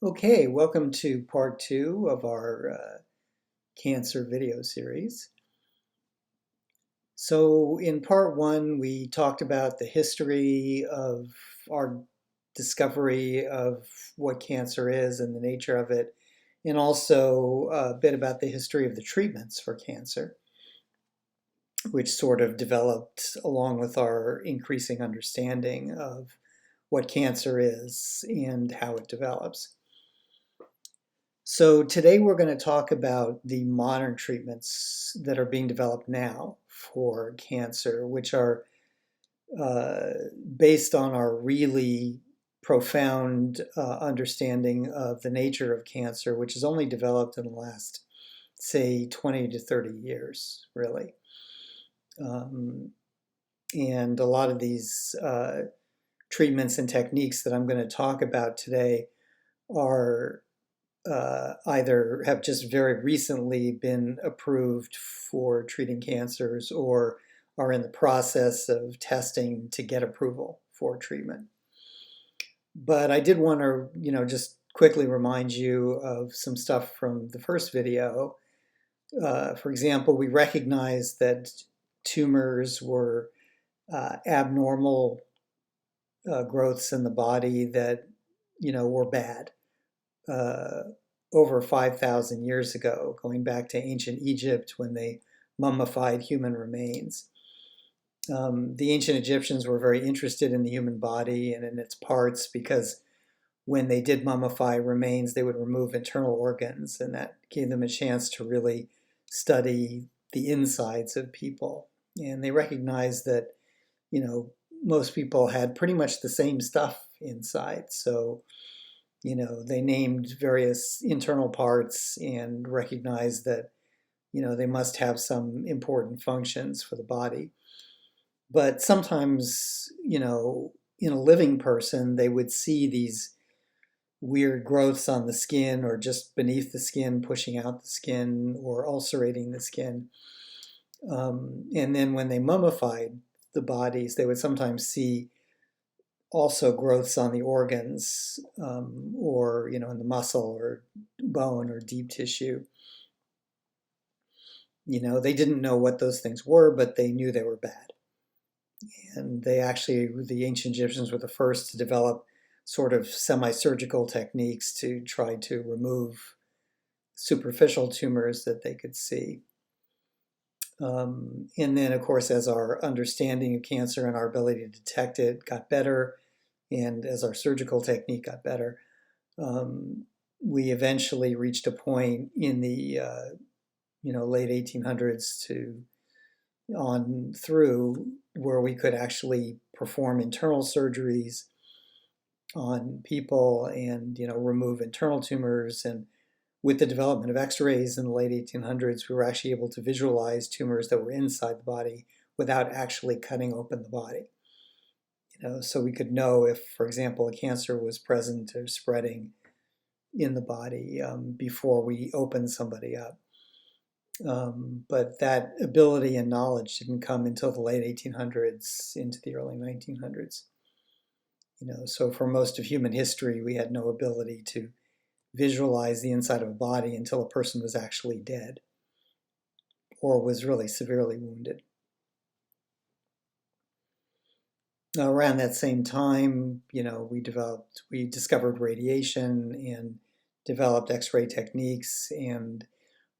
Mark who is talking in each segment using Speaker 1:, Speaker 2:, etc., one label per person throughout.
Speaker 1: Okay, welcome to part two of our cancer video series. So in part one, we talked about the history of our discovery of what cancer is and the nature of it, and also a bit about the history of the treatments for cancer, which sort of developed along with our increasing understanding of what cancer is and how it develops. So today we're going to talk about the modern treatments that are being developed now for cancer, which are uh, based on our really profound understanding of the nature of cancer, which is only developed in the last, say, 20 to 30 years, really. Um, and a lot of these treatments and techniques that I'm going to talk about today are either have just very recently been approved for treating cancers or are in the process of testing to get approval for treatment. But I did want to, just quickly remind you of some stuff from the first video. For example, we recognized that tumors were abnormal growths in the body that, were bad. Over 5,000 years ago, going back to ancient Egypt when they mummified human remains. The ancient Egyptians were very interested in the human body and in its parts because when they did mummify remains, they would remove internal organs, and that gave them a chance to really study the insides of people. And they recognized that, most people had pretty much the same stuff inside. So they named various internal parts and recognized that, they must have some important functions for the body. But sometimes, in a living person, they would see these weird growths on the skin or just beneath the skin, pushing out the skin or ulcerating the skin. And then when they mummified the bodies, they would sometimes see also growths on the organs, or in the muscle or bone or deep tissue. They didn't know what those things were, but they knew they were bad. And the ancient Egyptians were the first to develop sort of semi-surgical techniques to try to remove superficial tumors that they could see. And then, of course, as our understanding of cancer and our ability to detect it got better, and as our surgical technique got better, we eventually reached a point in the late 1800s to on through where we could actually perform internal surgeries on people and remove internal tumors. And with the development of x-rays in the late 1800s, we were actually able to visualize tumors that were inside the body without actually cutting open the body. So we could know if, for example, a cancer was present or spreading in the body before we opened somebody up. But that ability and knowledge didn't come until the late 1800s into the early 1900s. So for most of human history, we had no ability to visualize the inside of a body until a person was actually dead or was really severely wounded. Now, around that same time, we discovered radiation and developed X-ray techniques and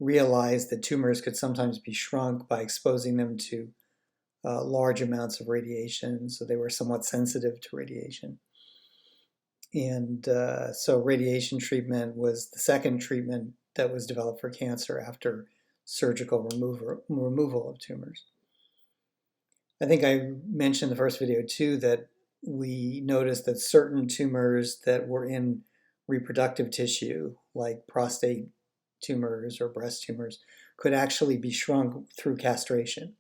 Speaker 1: realized that tumors could sometimes be shrunk by exposing them to large amounts of radiation, so they were somewhat sensitive to radiation. And so radiation treatment was the second treatment that was developed for cancer after surgical removal of tumors. I think I mentioned in the first video too that we noticed that certain tumors that were in reproductive tissue, like prostate tumors or breast tumors, could actually be shrunk through castration.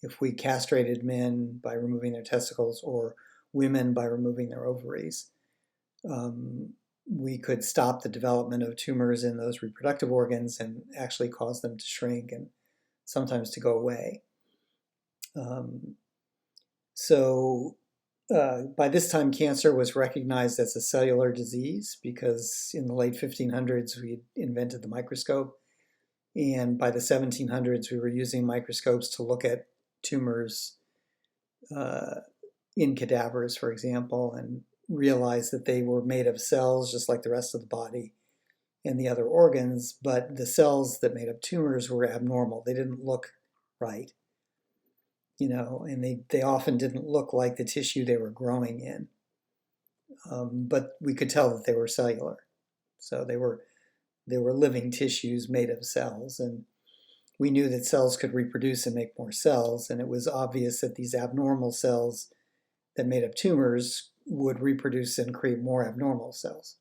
Speaker 1: If we castrated men by removing their testicles or women by removing their ovaries, we could stop the development of tumors in those reproductive organs and actually cause them to shrink and sometimes to go away. So by this time, cancer was recognized as a cellular disease because in the late 1500s we invented the microscope, and by the 1700s we were using microscopes to look at tumors in cadavers, for example, and realized that they were made of cells just like the rest of the body and the other organs, but the cells that made up tumors were abnormal. They didn't look right, and they often didn't look like the tissue they were growing in. But we could tell that they were cellular. So they were living tissues made of cells, and we knew that cells could reproduce and make more cells, and it was obvious that these abnormal cells that made up tumors would reproduce and create more abnormal cells.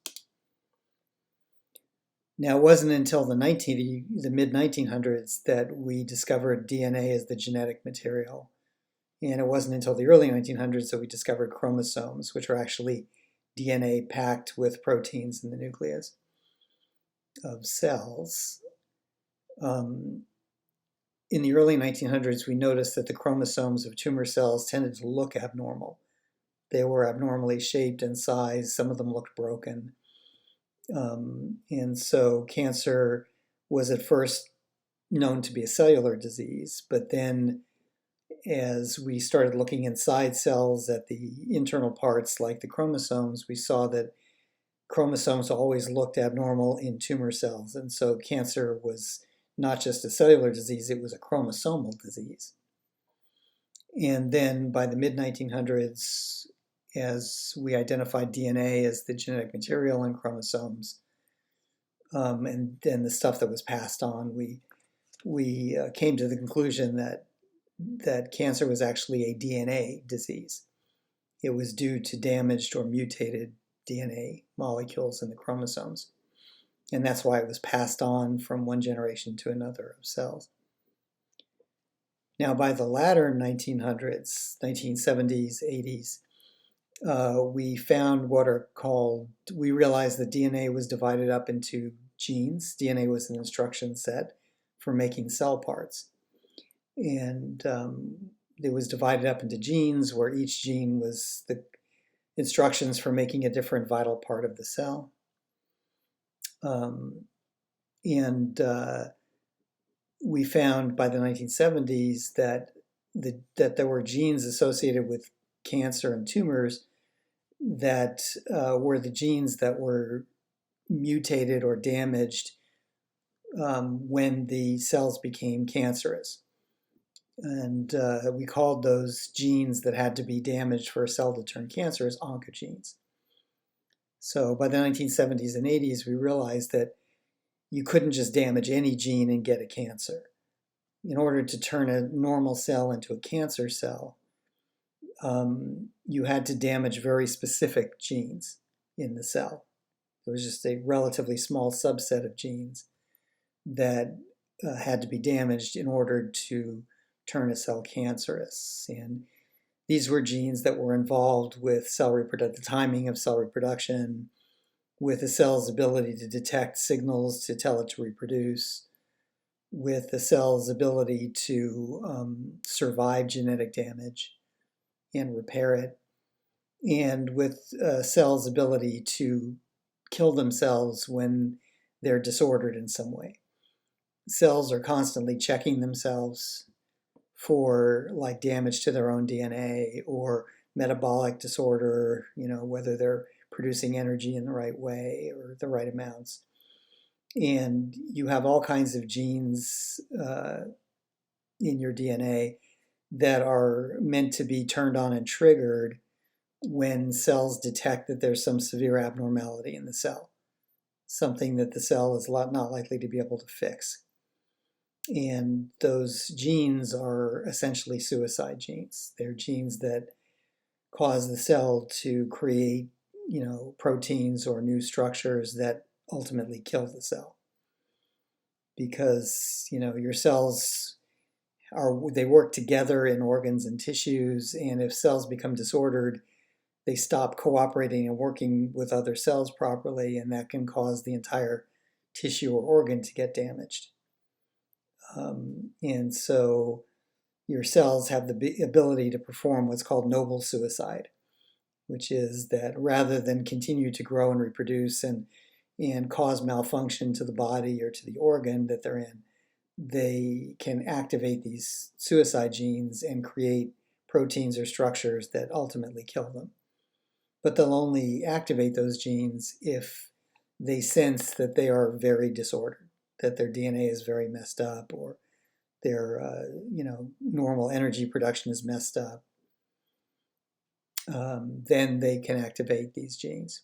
Speaker 1: Now, it wasn't until the mid-1900s that we discovered DNA as the genetic material. And it wasn't until the early 1900s that we discovered chromosomes, which are actually DNA packed with proteins in the nucleus of cells. In the early 1900s, we noticed that the chromosomes of tumor cells tended to look abnormal. They were abnormally shaped and sized. Some of them looked broken. And so cancer was at first known to be a cellular disease, but then as we started looking inside cells at the internal parts like the chromosomes, we saw that chromosomes always looked abnormal in tumor cells. And so cancer was not just a cellular disease, it was a chromosomal disease. And then by the mid-1900s, as we identified DNA as the genetic material in chromosomes, and then the stuff that was passed on, we came to the conclusion that cancer was actually a DNA disease. It was due to damaged or mutated DNA molecules in the chromosomes. And that's why it was passed on from one generation to another of cells. Now, by the latter 1900s, 1970s, 80s, we realized that DNA was divided up into genes. DNA was an instruction set for making cell parts. And it was divided up into genes where each gene was the instructions for making a different vital part of the cell. We found by the 1970s that there were genes associated with cancer and tumors that were the genes that were mutated or damaged when the cells became cancerous. And we called those genes that had to be damaged for a cell to turn cancerous oncogenes. So by the 1970s and 80s, we realized that you couldn't just damage any gene and get a cancer. In order to turn a normal cell into a cancer cell, you had to damage very specific genes in the cell. There was just a relatively small subset of genes that had to be damaged in order to turn a cell cancerous. And these were genes that were involved with the timing of cell reproduction, with the cell's ability to detect signals to tell it to reproduce, with the cell's ability to survive genetic damage and repair it, and with cells' ability to kill themselves when they're disordered in some way. Cells are constantly checking themselves for like damage to their own DNA or metabolic disorder, whether they're producing energy in the right way or the right amounts. And you have all kinds of genes in your DNA that are meant to be turned on and triggered when cells detect that there's some severe abnormality in the cell, something that the cell is not likely to be able to fix. And those genes are essentially suicide genes. They're genes that cause the cell to create, proteins or new structures that ultimately kill the cell. Because, your cells they work together in organs and tissues, and if cells become disordered, they stop cooperating and working with other cells properly, and that can cause the entire tissue or organ to get damaged. And so your cells have the ability to perform what's called noble suicide. which is that rather than continue to grow and reproduce and cause malfunction to the body or to the organ that they're in, they can activate these suicide genes and create proteins or structures that ultimately kill them. But they'll only activate those genes if they sense that they are very disordered, that their DNA is very messed up, or their normal energy production is messed up. Then they can activate these genes,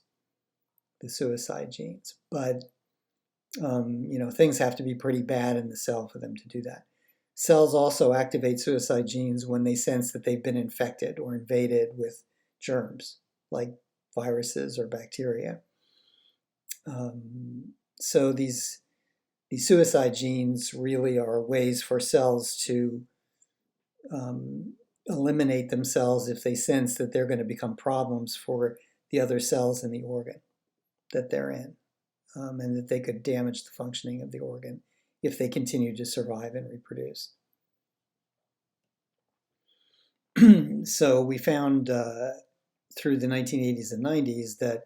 Speaker 1: the suicide genes. But things have to be pretty bad in the cell for them to do that. Cells also activate suicide genes when they sense that they've been infected or invaded with germs, like viruses or bacteria. So these suicide genes really are ways for cells to eliminate themselves if they sense that they're going to become problems for the other cells in the organ that they're in, and that they could damage the functioning of the organ if they continue to survive and reproduce. So we found through the 1980s and 90s that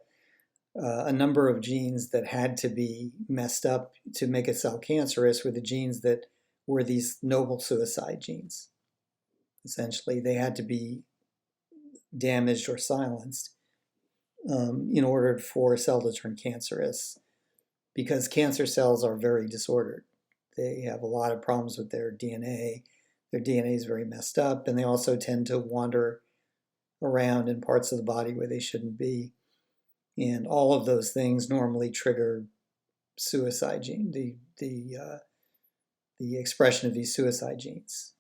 Speaker 1: a number of genes that had to be messed up to make a cell cancerous were the genes that were these noble suicide genes. Essentially, they had to be damaged or silenced in order for a cell to turn cancerous, because cancer cells are very disordered. They have a lot of problems with their DNA. Their DNA is very messed up, and they also tend to wander around in parts of the body where they shouldn't be. And all of those things normally trigger suicide gene, the expression of these suicide genes.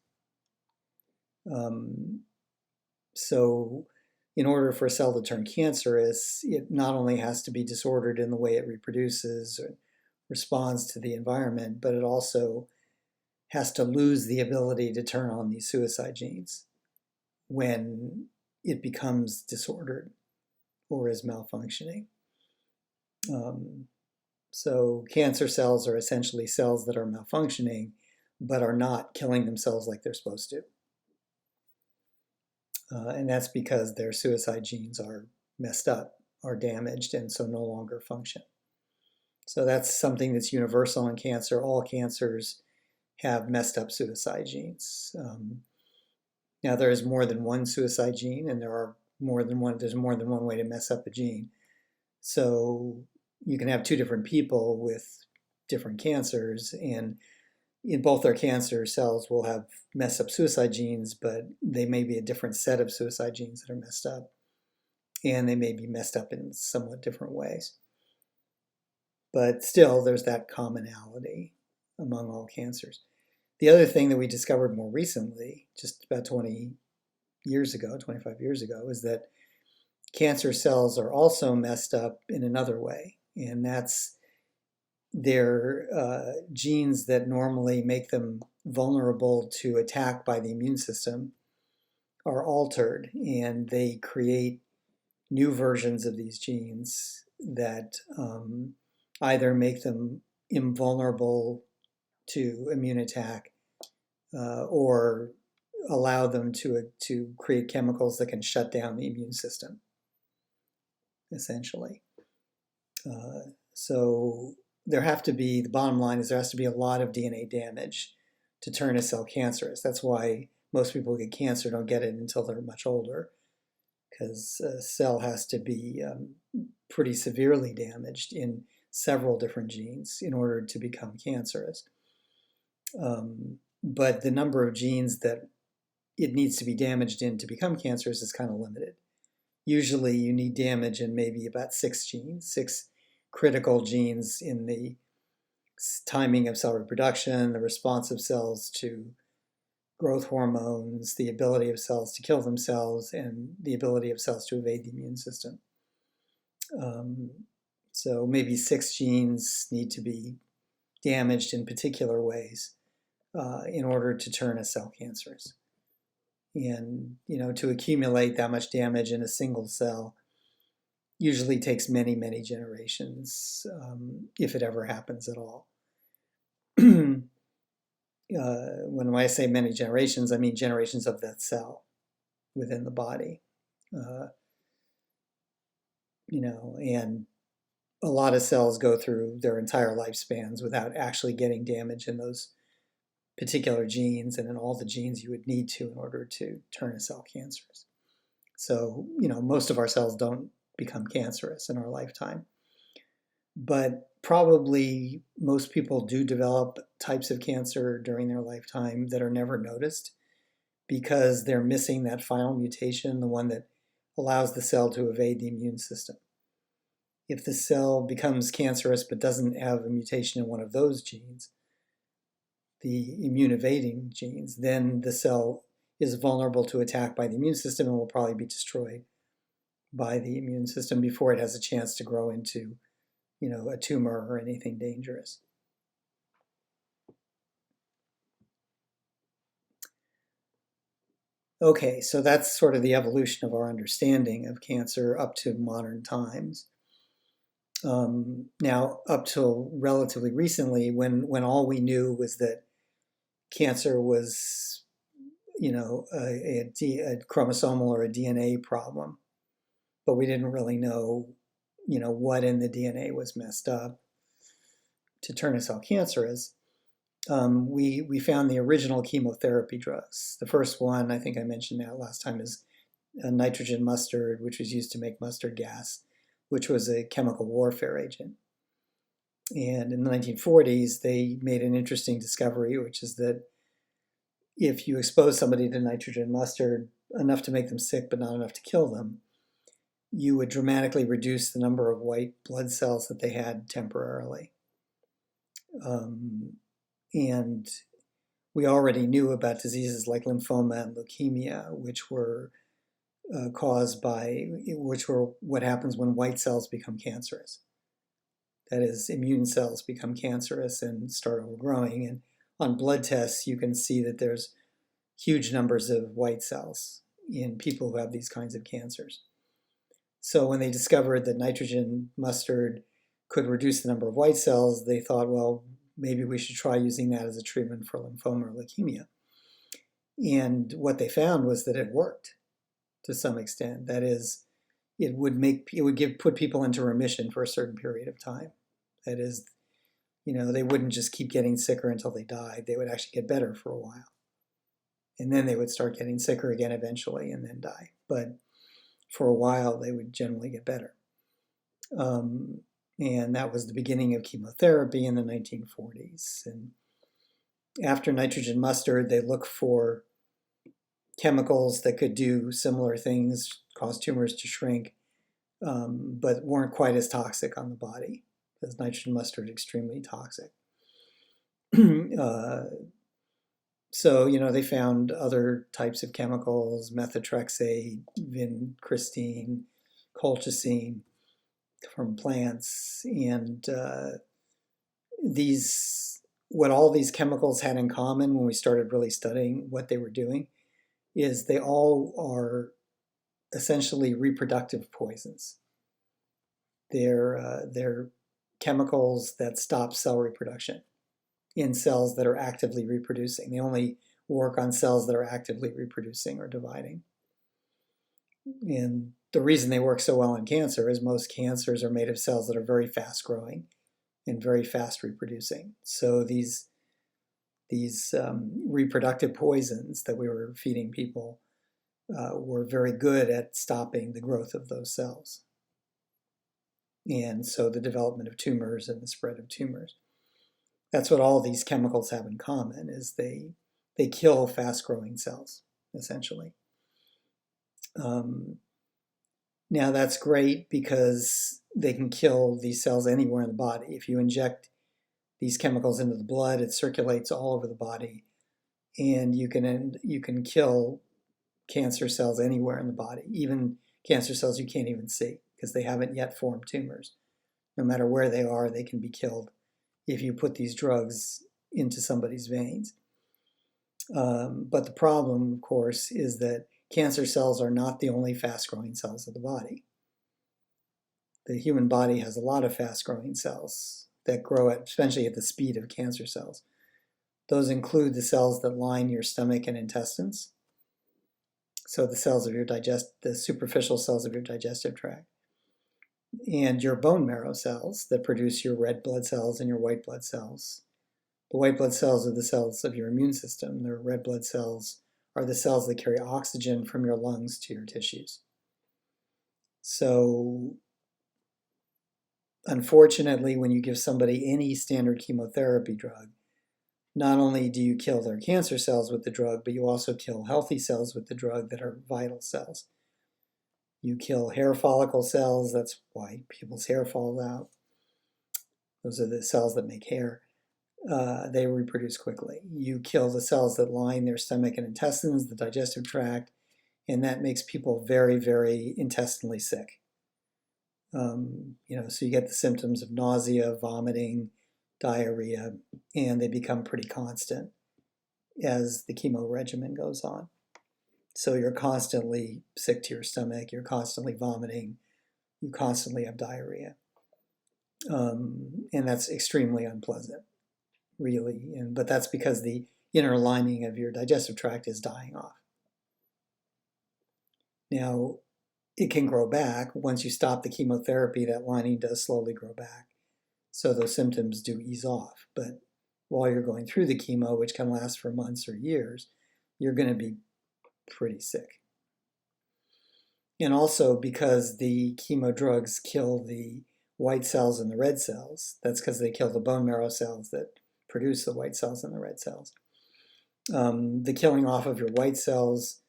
Speaker 1: So in order for a cell to turn cancerous, it not only has to be disordered in the way it reproduces or responds to the environment, but it also has to lose the ability to turn on these suicide genes when it becomes disordered or is malfunctioning. So cancer cells are essentially cells that are malfunctioning, but are not killing themselves like they're supposed to. And that's because their suicide genes are messed up, are damaged, and so no longer function. So that's something that's universal in cancer. All cancers have messed up suicide genes. Now there is more than one suicide gene, and there's more than one way to mess up a gene. So you can have two different people with different cancers, and in both their cancer cells will have messed up suicide genes, but they may be a different set of suicide genes that are messed up, and they may be messed up in somewhat different ways. But still, there's that commonality among all cancers. The other thing that we discovered more recently, just about 25 years ago, is that cancer cells are also messed up in another way, and that's their genes that normally make them vulnerable to attack by the immune system are altered, and they create new versions of these genes that either make them invulnerable to immune attack or allow them to create chemicals that can shut down the immune system, essentially. So the bottom line is there has to be a lot of DNA damage to turn a cell cancerous. That's why most people who get cancer don't get it until they're much older, because a cell has to be pretty severely damaged in several different genes in order to become cancerous. But the number of genes that it needs to be damaged in to become cancerous is kind of limited. Usually you need damage in maybe about 6 critical genes in the timing of cell reproduction, the response of cells to growth hormones, the ability of cells to kill themselves, and the ability of cells to evade the immune system. So maybe 6 genes need to be damaged in particular ways in order to turn a cell cancerous. And to accumulate that much damage in a single cell usually takes many, many generations, if it ever happens at all. When I say many generations, I mean generations of that cell within the body. and a lot of cells go through their entire lifespans without actually getting damage in those particular genes and in all the genes you would need to in order to turn a cell cancerous. So, most of our cells don't become cancerous in our lifetime. But probably most people do develop types of cancer during their lifetime that are never noticed because they're missing that final mutation, the one that allows the cell to evade the immune system. If the cell becomes cancerous but doesn't have a mutation in one of those genes, the immune evading genes, then the cell is vulnerable to attack by the immune system and will probably be destroyed by the immune system before it has a chance to grow into, a tumor or anything dangerous. Okay, so that's sort of the evolution of our understanding of cancer up to modern times. Now, up till relatively recently, when all we knew was that cancer was, a chromosomal or a DNA problem, but we didn't really know, what in the DNA was messed up to turn a cell cancerous. We found the original chemotherapy drugs. The first one, I think I mentioned that last time, is nitrogen mustard, which was used to make mustard gas, which was a chemical warfare agent. And in the 1940s, they made an interesting discovery, which is that if you expose somebody to nitrogen mustard enough to make them sick but not enough to kill them, you would dramatically reduce the number of white blood cells that they had temporarily. And we already knew about diseases like lymphoma and leukemia, which were what happens when white cells become cancerous. That is, immune cells become cancerous and start overgrowing. And on blood tests, you can see that there's huge numbers of white cells in people who have these kinds of cancers. So when they discovered that nitrogen mustard could reduce the number of white cells, they thought, well, maybe we should try using that as a treatment for lymphoma or leukemia. And what they found was that it worked to some extent. That is, it would put people into remission for a certain period of time. That is, they wouldn't just keep getting sicker until they died. They would actually get better for a while. And then they would start getting sicker again eventually and then die. But for a while, they would generally get better. And that was the beginning of chemotherapy in the 1940s. And after nitrogen mustard, they looked for chemicals that could do similar things, cause tumors to shrink, but weren't quite as toxic on the body, because nitrogen mustard is extremely toxic. So, they found other types of chemicals, methotrexate, vincristine, colchicine from plants. And what all these chemicals had in common when we started really studying what they were doing is they all are essentially reproductive poisons. They're chemicals that stop cell reproduction in cells that are actively reproducing. They only work on cells that are actively reproducing or dividing. And the reason they work so well in cancer is most cancers are made of cells that are very fast growing and very fast reproducing. So these reproductive poisons that we were feeding people were very good at stopping the growth of those cells. And so the development of tumors and the spread of tumors. That's what all these chemicals have in common, is they kill fast-growing cells, essentially. Now that's great because they can kill these cells anywhere in the body. If you inject these chemicals into the blood, it circulates all over the body, and you can kill cancer cells anywhere in the body, even cancer cells you can't even see because they haven't yet formed tumors. No matter where they are, they can be killed if you put these drugs into somebody's veins. But the problem, of course, is that cancer cells are not the only fast-growing cells of the body. The human body has a lot of fast-growing cells that grow essentially at the speed of cancer cells. Those include the cells that line your stomach and intestines. So the superficial cells of your digestive tract. and your bone marrow cells that produce your red blood cells and your white blood cells. The white blood cells are the cells of your immune system. The red blood cells are the cells that carry oxygen from your lungs to your tissues. So unfortunately, when you give somebody any standard chemotherapy drug, not only do you kill their cancer cells with the drug, but you also kill healthy cells with the drug that are vital cells. You kill hair follicle cells, that's why people's hair falls out. Those are the cells that make hair. They reproduce quickly. You kill the cells that line their stomach and intestines, the digestive tract, and that makes people very, very intestinally sick. So you get the symptoms of nausea, vomiting, diarrhea, and they become pretty constant as the chemo regimen goes on. So you're constantly sick to your stomach, you're constantly vomiting, you constantly have diarrhea. And that's extremely unpleasant, really. But that's because the inner lining of your digestive tract is dying off. Now, it can grow back. Once you stop the chemotherapy, that lining does slowly grow back. So those symptoms do ease off. But while you're going through the chemo, which can last for months or years, you're going to be pretty sick. And also because the chemo drugs kill the white cells and the red cells, that's because they kill the bone marrow cells that produce the white cells and the red cells. The killing off of your white cells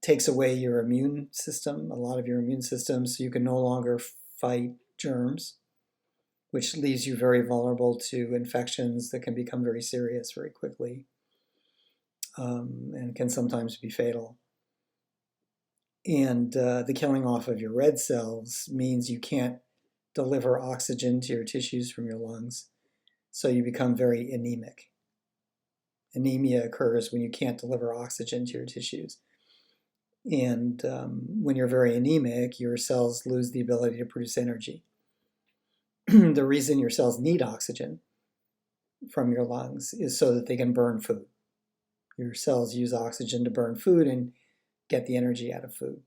Speaker 1: takes away your immune system, a lot of your immune system, so you can no longer fight germs, which leaves you very vulnerable to infections that can become very serious very quickly, and can sometimes be fatal. And the killing off of your red cells means you can't deliver oxygen to your tissues from your lungs, so you become very anemic. Anemia occurs when you can't deliver oxygen to your tissues. And when you're very anemic, your cells lose the ability to produce energy. The reason your cells need oxygen from your lungs is so that they can burn food. Your cells use oxygen to burn food and get the energy out of food.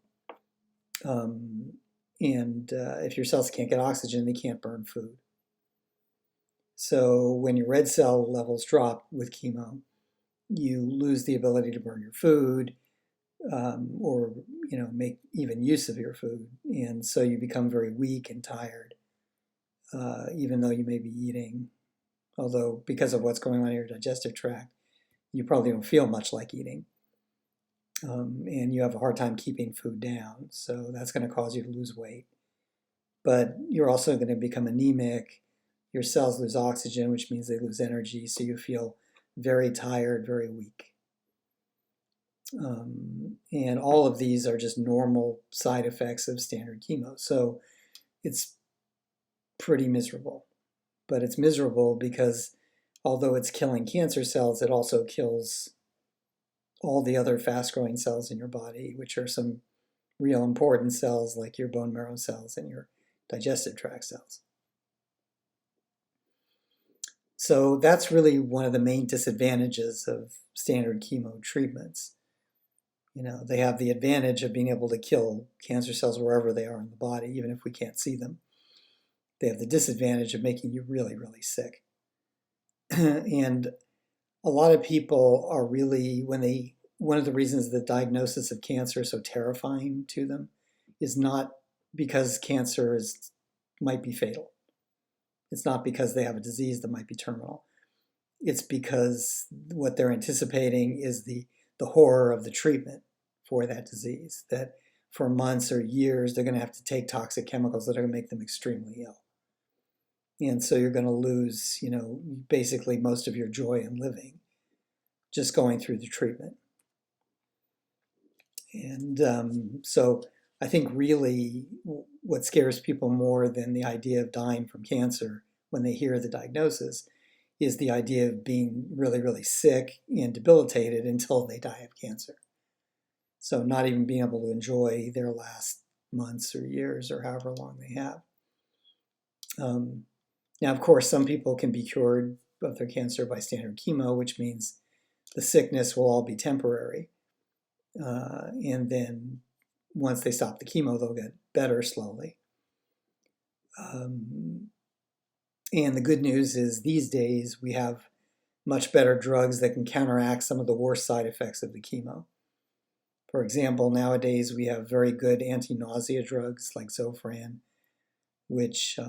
Speaker 1: If your cells can't get oxygen, they can't burn food. So when your red cell levels drop with chemo, you lose the ability to burn your food, or make even use of your food, and so you become very weak and tired, even though you may be eating. Although because of what's going on in your digestive tract, you probably don't feel much like eating, and you have a hard time keeping food down. So that's going to cause you to lose weight. But you're also going to become anemic. Your cells lose oxygen, which means they lose energy, so you feel very tired, very weak. And all of these are just normal side effects of standard chemo. So it's pretty miserable. But it's miserable because although it's killing cancer cells, it also kills all the other fast-growing cells in your body, which are some real important cells like your bone marrow cells and your digestive tract cells. So that's really one of the main disadvantages of standard chemo treatments. They have the advantage of being able to kill cancer cells wherever they are in the body, even if we can't see them. They have the disadvantage of making you really, really sick. And a lot of people are really, one of the reasons the diagnosis of cancer is so terrifying to them is not because cancer might be fatal. It's not because they have a disease that might be terminal. It's because what they're anticipating is the horror of the treatment for that disease, that for months or years they're going to have to take toxic chemicals that are going to make them extremely ill. And so you're going to lose, basically most of your joy in living just going through the treatment. And so I think really what scares people more than the idea of dying from cancer when they hear the diagnosis is the idea of being really, really sick and debilitated until they die of cancer. So not even being able to enjoy their last months or years or however long they have. Now, of course, some people can be cured of their cancer by standard chemo, which means the sickness will all be temporary. And then once they stop the chemo, they'll get better slowly. And the good news is these days we have much better drugs that can counteract some of the worst side effects of the chemo. For example, nowadays we have very good anti-nausea drugs like Zofran, which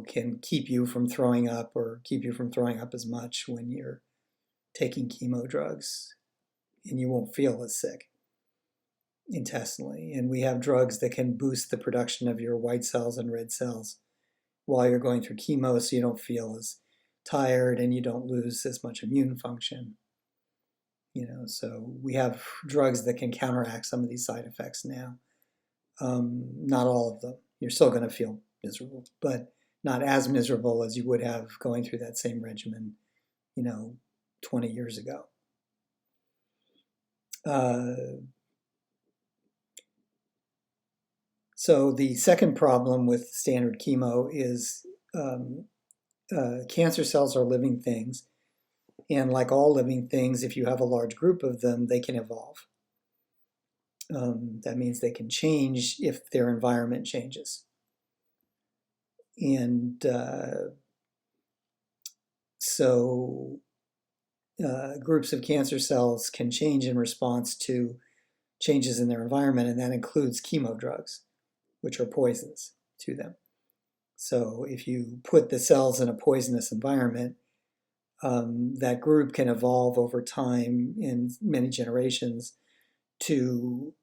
Speaker 1: can keep you from throwing up or keep you from throwing up as much when you're taking chemo drugs, and you won't feel as sick intestinally. And we have drugs that can boost the production of your white cells and red cells while you're going through chemo, so you don't feel as tired and you don't lose as much immune function. So we have drugs that can counteract some of these side effects now. Not all of them. You're still going to feel miserable, but not as miserable as you would have going through that same regimen, 20 years ago. So the second problem with standard chemo is cancer cells are living things. And like all living things, if you have a large group of them, they can evolve. That means they can change if their environment changes. And so groups of cancer cells can change in response to changes in their environment, and that includes chemo drugs, which are poisons to them. So if you put the cells in a poisonous environment, that group can evolve over time in many generations to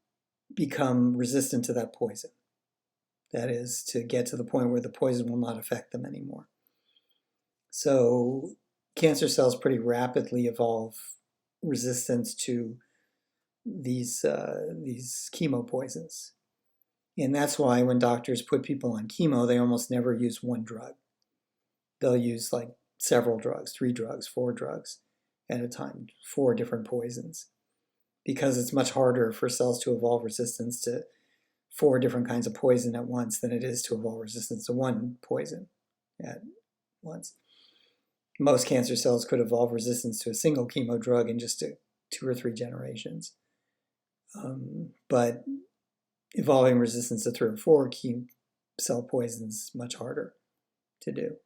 Speaker 1: become resistant to that poison. That is, to get to the point where the poison will not affect them anymore. So cancer cells pretty rapidly evolve resistance to these chemo poisons. And that's why when doctors put people on chemo, they almost never use one drug. They'll use like several drugs, 3 drugs, 4 drugs at a time, 4 different poisons, because it's much harder for cells to evolve resistance to 4 different kinds of poison at once than it is to evolve resistance to one poison at once. Most cancer cells could evolve resistance to a single chemo drug in just 2 or 3 generations. But evolving resistance to 3 or 4 cell poisons is much harder to do.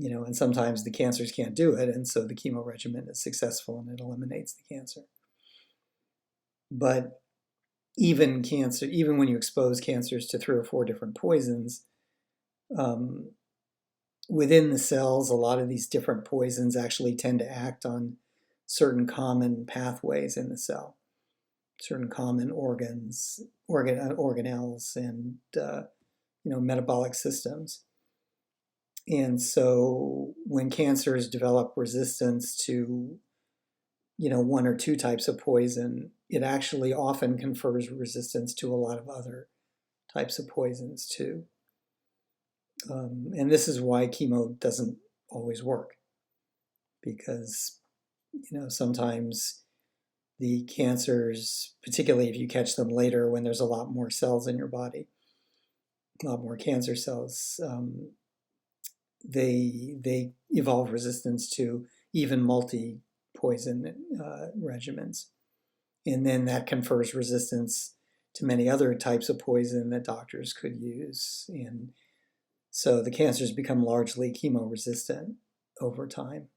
Speaker 1: And sometimes the cancers can't do it, and so the chemo regimen is successful and it eliminates the cancer. But even when you expose cancers to 3 or 4 different poisons, within the cells, a lot of these different poisons actually tend to act on certain common pathways in the cell, certain common organelles, and metabolic systems. And so when cancers develop resistance to 1 or 2 types of poison, it actually often confers resistance to a lot of other types of poisons too. And this is why chemo doesn't always work, because sometimes the cancers, particularly if you catch them later when there's a lot more cells in your body, a lot more cancer cells, they evolve resistance to even multi-poison regimens. And then that confers resistance to many other types of poison that doctors could use. And so the cancers become largely chemo-resistant over time.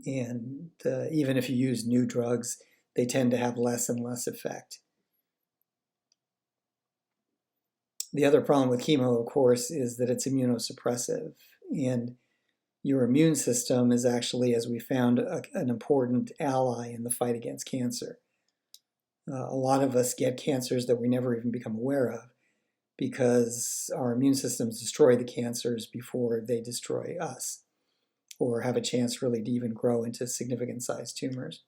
Speaker 1: And even if you use new drugs, they tend to have less and less effect. The other problem with chemo, of course, is that it's immunosuppressive. And your immune system is actually, as we found, an important ally in the fight against cancer. A lot of us get cancers that we never even become aware of because our immune systems destroy the cancers before they destroy us, or have a chance really to even grow into significant sized tumors.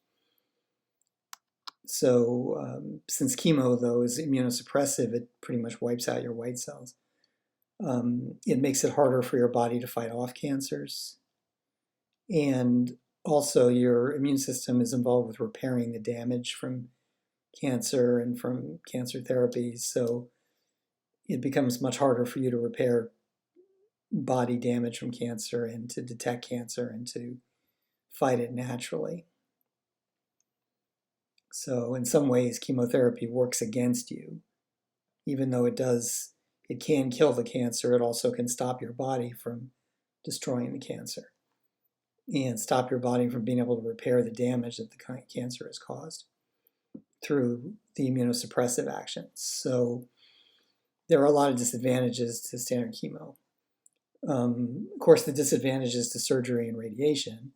Speaker 1: So since chemo, though, is immunosuppressive, it pretty much wipes out your white cells. It makes it harder for your body to fight off cancers. And also your immune system is involved with repairing the damage from cancer and from cancer therapies. So it becomes much harder for you to repair body damage from cancer and to detect cancer and to fight it naturally. So in some ways, chemotherapy works against you even though it can kill the cancer, it also can stop your body from destroying the cancer and stop your body from being able to repair the damage that the cancer has caused through the immunosuppressive actions. So there are a lot of disadvantages to standard chemo. Of course, the disadvantages to surgery and radiation,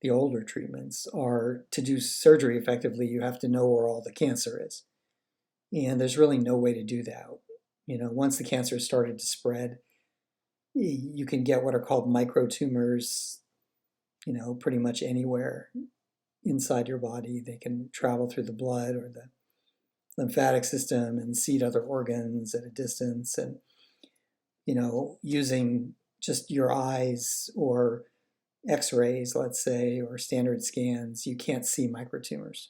Speaker 1: the older treatments, are to do surgery effectively, you have to know where all the cancer is. And there's really no way to do that. Once the cancer has started to spread, you can get what are called microtumors, pretty much anywhere inside your body. They can travel through the blood or the lymphatic system and seed other organs at a distance. And, using just your eyes or x-rays, let's say, or standard scans, you can't see microtumors.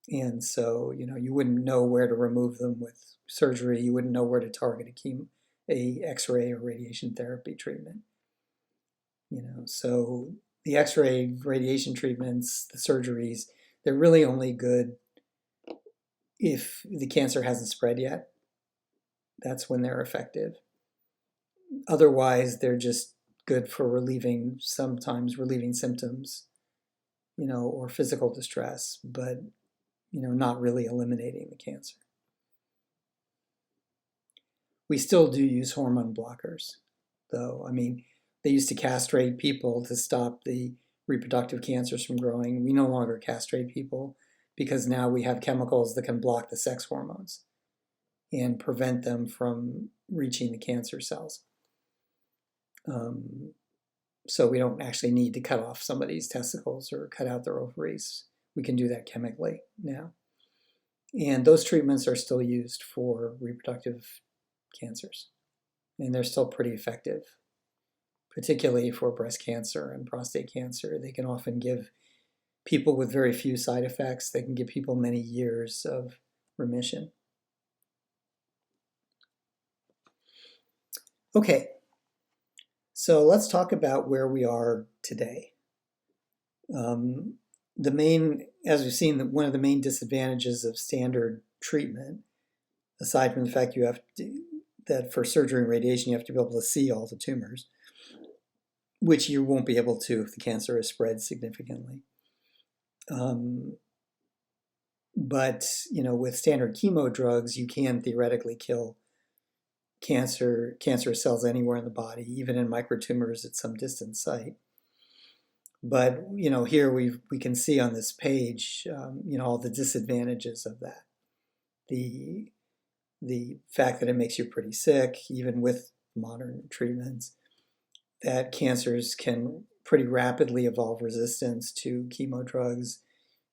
Speaker 1: And so, you wouldn't know where to remove them with surgery. You wouldn't know where to target a x-ray or radiation therapy treatment. So the x-ray radiation treatments, the surgeries, they're really only good if the cancer hasn't spread yet. That's when they're effective. Otherwise, they're just good for sometimes relieving symptoms, or physical distress, but, not really eliminating the cancer. We still do use hormone blockers, though. They used to castrate people to stop the reproductive cancers from growing. We no longer castrate people because now we have chemicals that can block the sex hormones and prevent them from reaching the cancer cells. So we don't actually need to cut off somebody's testicles or cut out their ovaries. We can do that chemically now. And those treatments are still used for reproductive cancers. And they're still pretty effective, particularly for breast cancer and prostate cancer. They can often give people with very few side effects. They can give people many years of remission. Okay, so let's talk about where we are today. As we've seen, one of the main disadvantages of standard treatment, aside from the fact that for surgery and radiation you have to be able to see all the tumors, which you won't be able to if the cancer has spread significantly. But with standard chemo drugs, you can theoretically kill cancerous cells anywhere in the body, even in microtumors at some distant site. But here we can see on this page, all the disadvantages of that. The fact that it makes you pretty sick, even with modern treatments, that cancers can pretty rapidly evolve resistance to chemo drugs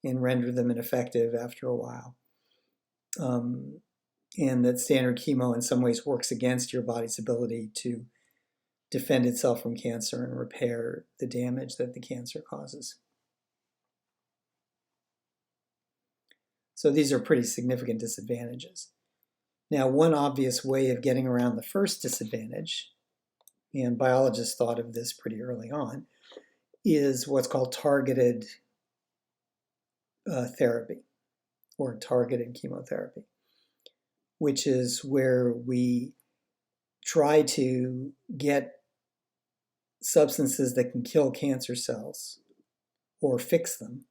Speaker 1: and render them ineffective after a while. And that standard chemo in some ways works against your body's ability to defend itself from cancer and repair the damage that the cancer causes. So these are pretty significant disadvantages. Now, one obvious way of getting around the first disadvantage, and biologists thought of this pretty early on, is what's called targeted therapy or targeted chemotherapy, which is where we try to get substances that can kill cancer cells or fix them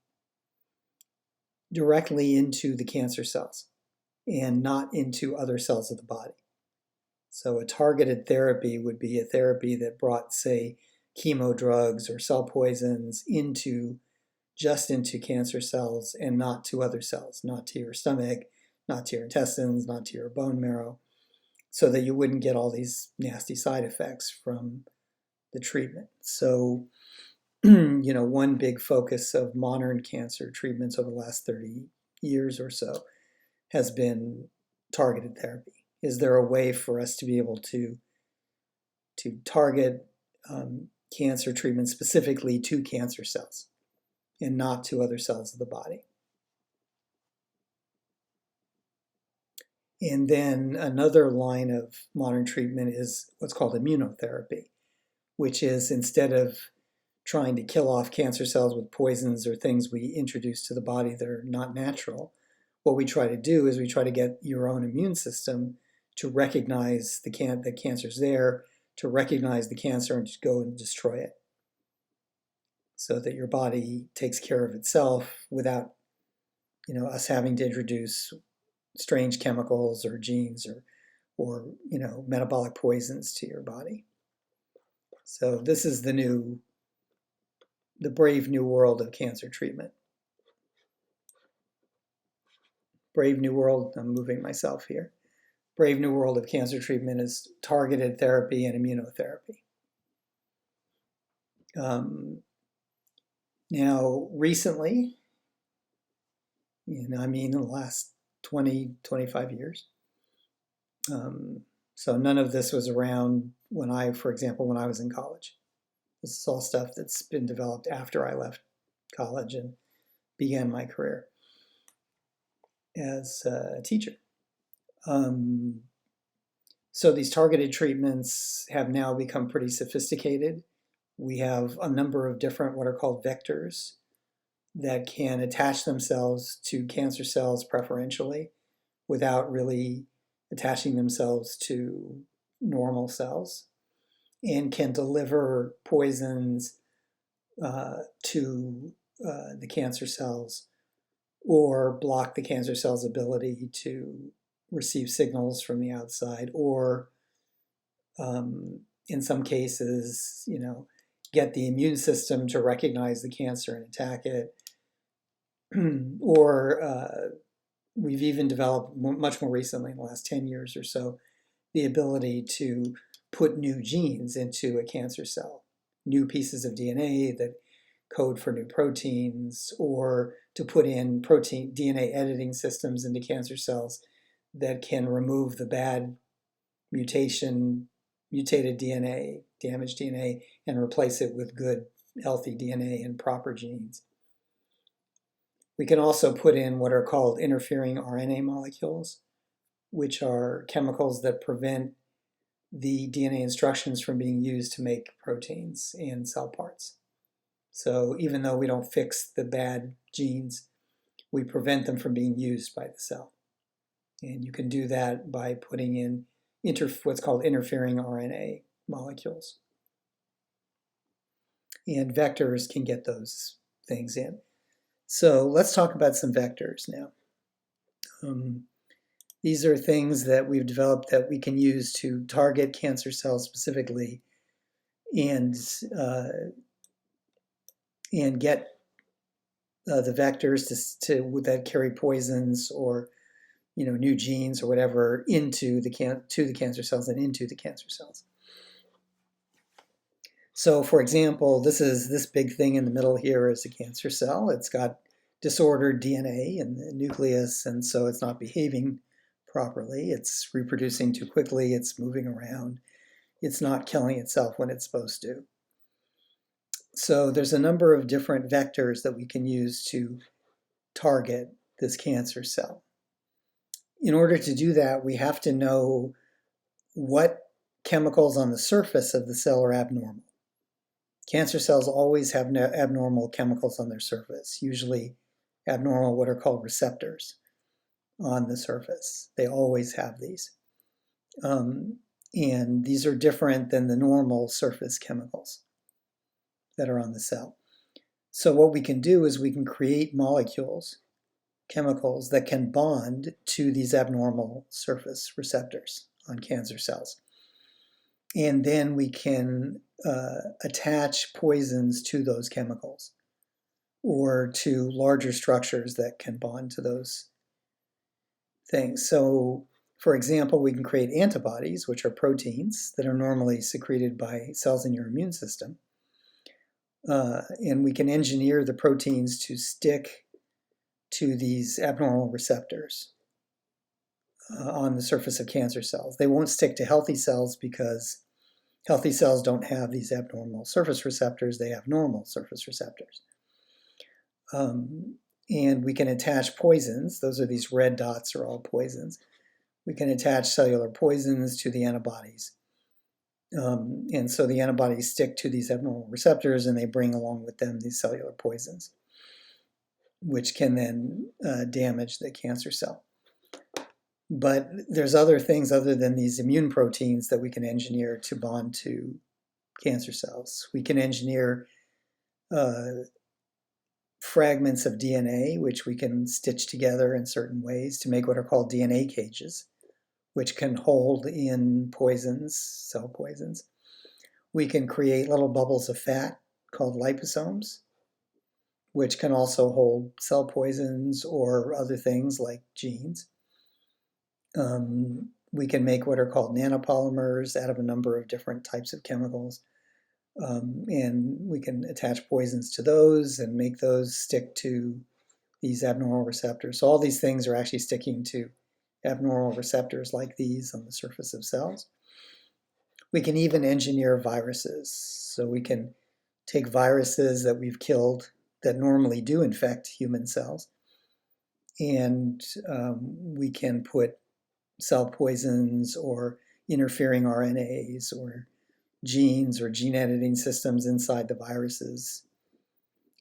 Speaker 1: directly into the cancer cells and not into other cells of the body. So a targeted therapy would be a therapy that brought, say, chemo drugs or cell poisons just into cancer cells and not to other cells, not to your stomach, not to your intestines, not to your bone marrow, so that you wouldn't get all these nasty side effects from the treatment. So, one big focus of modern cancer treatments over the last 30 years or so has been targeted therapy. Is there a way for us to be able to target cancer treatment specifically to cancer cells and not to other cells of the body? And then another line of modern treatment is what's called immunotherapy, which is instead of trying to kill off cancer cells with poisons or things we introduce to the body that are not natural, what we try to do is we try to get your own immune system to recognize the cancer's there, to recognize the cancer and just go and destroy it, so that your body takes care of itself without, us having to introduce strange chemicals or genes or metabolic poisons to your body. So this is the brave new world of cancer treatment. Brave new world, I'm moving myself here. Brave new world of cancer treatment is targeted therapy and immunotherapy. Now, recently, in the last 20, 25 years, so none of this was around for example, when I was in college. This is all stuff that's been developed after I left college and began my career as a teacher. So these targeted treatments have now become pretty sophisticated. We have a number of different what are called vectors that can attach themselves to cancer cells preferentially without really attaching themselves to normal cells, and can deliver poisons to the cancer cells, or block the cancer cell's ability to receive signals from the outside, or in some cases, get the immune system to recognize the cancer and attack it. Or we've even developed much more recently, in the last 10 years or so, the ability to put new genes into a cancer cell, new pieces of DNA that code for new proteins, or to put in DNA editing systems into cancer cells that can remove the bad mutated DNA, damaged DNA, and replace it with good, healthy DNA and proper genes. We can also put in what are called interfering RNA molecules, which are chemicals that prevent the DNA instructions from being used to make proteins and cell parts. So even though we don't fix the bad genes, we prevent them from being used by the cell. And you can do that by putting in what's called interfering RNA molecules. And vectors can get those things in. So let's talk about some vectors now. These are things that we've developed that we can use to target cancer cells specifically and get the vectors that carry poisons or new genes or whatever to the cancer cells and into the cancer cells. So, for example, this big thing in the middle here is a cancer cell. It's got disordered DNA in the nucleus, and so it's not behaving properly. It's reproducing too quickly. It's moving around. It's not killing itself when it's supposed to. So there's a number of different vectors that we can use to target this cancer cell. In order to do that, we have to know what chemicals on the surface of the cell are abnormal. Cancer cells always have abnormal chemicals on their surface, usually abnormal what are called receptors on the surface. They always have these. And these are different than the normal surface chemicals that are on the cell. So what we can do is we can create molecules, chemicals that can bond to these abnormal surface receptors on cancer cells. And then we can attach poisons to those chemicals or to larger structures that can bond to those things. So, for example, we can create antibodies, which are proteins that are normally secreted by cells in your immune system. And we can engineer the proteins to stick to these abnormal receptors on the surface of cancer cells. They won't stick to healthy cells because healthy cells don't have these abnormal surface receptors. They have normal surface receptors. And we can attach poisons. Those are these red dots are all poisons. We can attach cellular poisons to the antibodies. And so the antibodies stick to these abnormal receptors and they bring along with them these cellular poisons. which can then damage the cancer cell. But there's other things other than these immune proteins that we can engineer to bond to cancer cells. We can engineer fragments of DNA, which we can stitch together in certain ways to make what are called DNA cages, which can hold in poisons, cell poisons. We can create little bubbles of fat called liposomes, which can also hold cell poisons or other things like genes. We can make what are called nanopolymers out of a number of different types of chemicals. And we can attach poisons to those and make those stick to these abnormal receptors. So all these things are actually sticking to abnormal receptors like these on the surface of cells. We can even engineer viruses. So we can take viruses that we've killed that normally do infect human cells, and we can put cell poisons or interfering RNAs or genes or gene editing systems inside the viruses,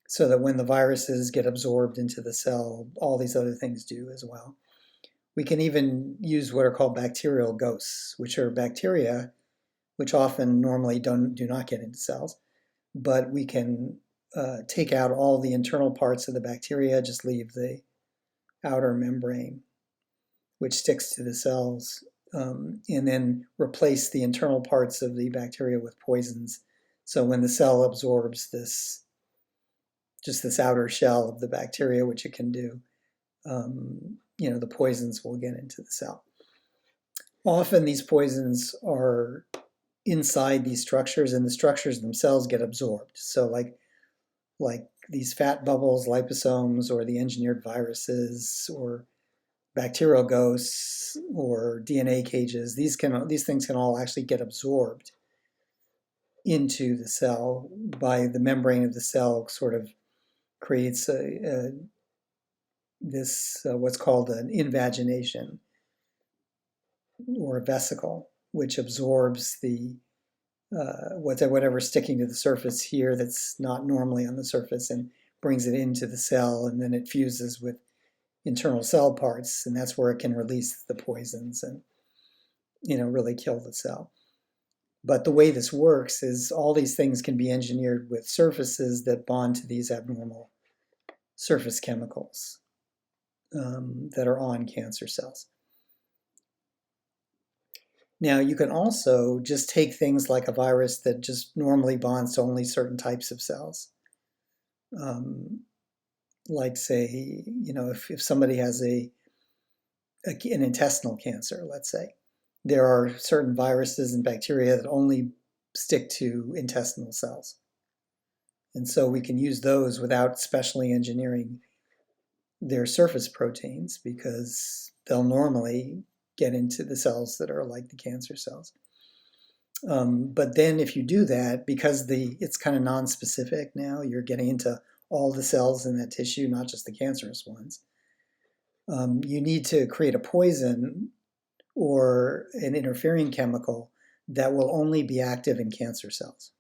Speaker 1: so that when the viruses get absorbed into the cell, all these other things do as well. We can even use what are called bacterial ghosts, which are bacteria which often normally do not get into cells, but we can take out all the internal parts of the bacteria, just leave the outer membrane, which sticks to the cells, and then replace the internal parts of the bacteria with poisons. So when the cell absorbs this, just this outer shell of the bacteria, which it can do, the poisons will get into the cell. Often these poisons are inside these structures, and the structures themselves get absorbed. So like these fat bubbles, liposomes, or the engineered viruses, or bacterial ghosts, or DNA cages, these things can all actually get absorbed into the cell by the membrane of the cell. Sort of creates what's called an invagination or a vesicle, which absorbs the whatever's sticking to the surface here that's not normally on the surface and brings it into the cell, and then it fuses with internal cell parts, and that's where it can release the poisons and really kill the cell. But the way this works is all these things can be engineered with surfaces that bond to these abnormal surface chemicals that are on cancer cells. Now, you can also just take things like a virus that just normally bonds to only certain types of cells. Like, say, if somebody has an intestinal cancer, let's say, there are certain viruses and bacteria that only stick to intestinal cells. And so we can use those without specially engineering their surface proteins, because they'll normally get into the cells that are like the cancer cells. But then if you do that, because it's kind of non-specific now, you're getting into all the cells in that tissue, not just the cancerous ones. You need to create a poison or an interfering chemical that will only be active in cancer cells.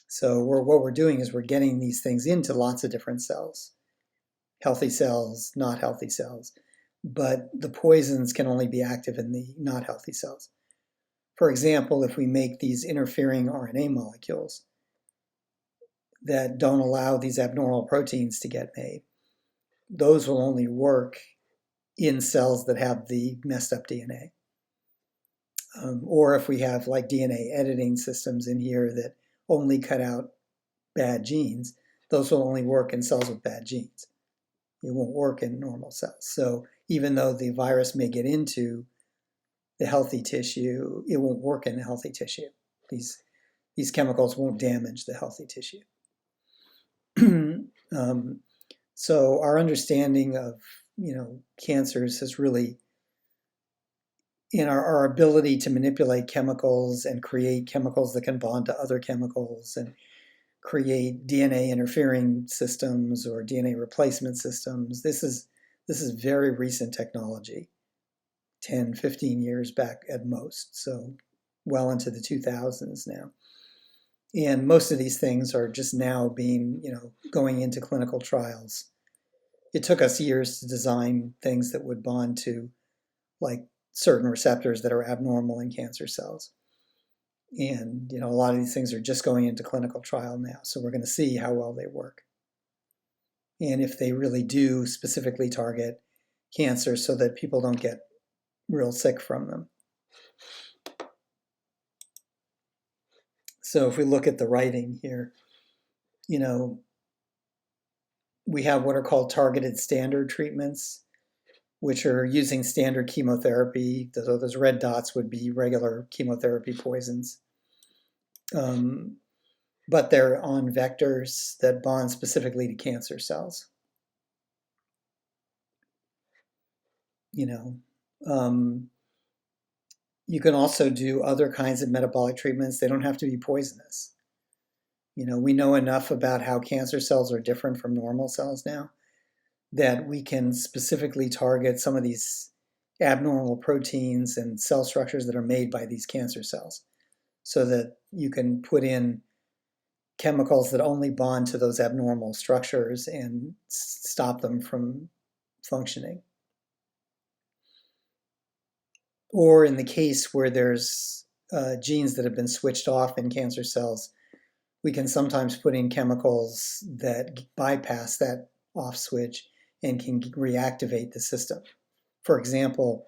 Speaker 1: So what we're doing is we're getting these things into lots of different cells, healthy cells, not healthy cells, but the poisons can only be active in the not healthy cells. For example, if we make these interfering RNA molecules that don't allow these abnormal proteins to get made, those will only work in cells that have the messed up DNA. Or if we have like DNA editing systems in here that only cut out bad genes, those will only work in cells with bad genes. It won't work in normal cells. So even though the virus may get into the healthy tissue, it won't work in the healthy tissue. These chemicals won't damage the healthy tissue. So our understanding of cancers has really, in our ability to manipulate chemicals and create chemicals that can bond to other chemicals and create DNA interfering systems or DNA replacement systems. This is very recent technology, 10, 15 years back at most, so well into the 2000s now. And most of these things are just now being, going into clinical trials. It took us years to design things that would bond to like certain receptors that are abnormal in cancer cells. And, a lot of these things are just going into clinical trial now. So we're going to see how well they work. And if they really do specifically target cancer so that people don't get real sick from them. So if we look at the writing here, we have what are called targeted standard treatments, which are using standard chemotherapy. Those red dots would be regular chemotherapy poisons. But they're on vectors that bond specifically to cancer cells. You can also do other kinds of metabolic treatments. They don't have to be poisonous. We know enough about how cancer cells are different from normal cells now that we can specifically target some of these abnormal proteins and cell structures that are made by these cancer cells so that you can put in chemicals that only bond to those abnormal structures and stop them from functioning. Or in the case where there's genes that have been switched off in cancer cells, we can sometimes put in chemicals that bypass that off switch and can reactivate the system. For example,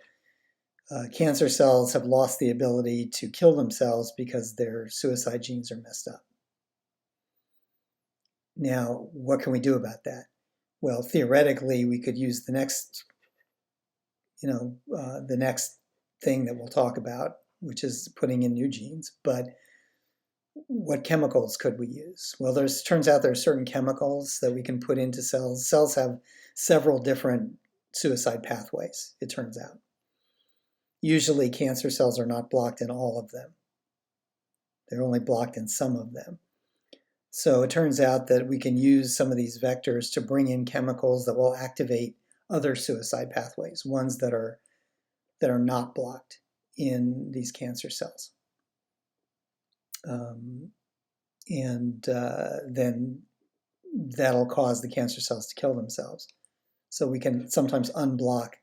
Speaker 1: cancer cells have lost the ability to kill themselves because their suicide genes are messed up. Now, what can we do about that? Well, theoretically, we could use the next thing that we'll talk about, which is putting in new genes. But what chemicals could we use? Well, turns out there are certain chemicals that we can put into cells. Cells have several different suicide pathways, it turns out. Usually cancer cells are not blocked in all of them. They're only blocked in some of them. So it turns out that we can use some of these vectors to bring in chemicals that will activate other suicide pathways, ones that are not blocked in these cancer cells. Then that'll cause the cancer cells to kill themselves. So we can sometimes unblock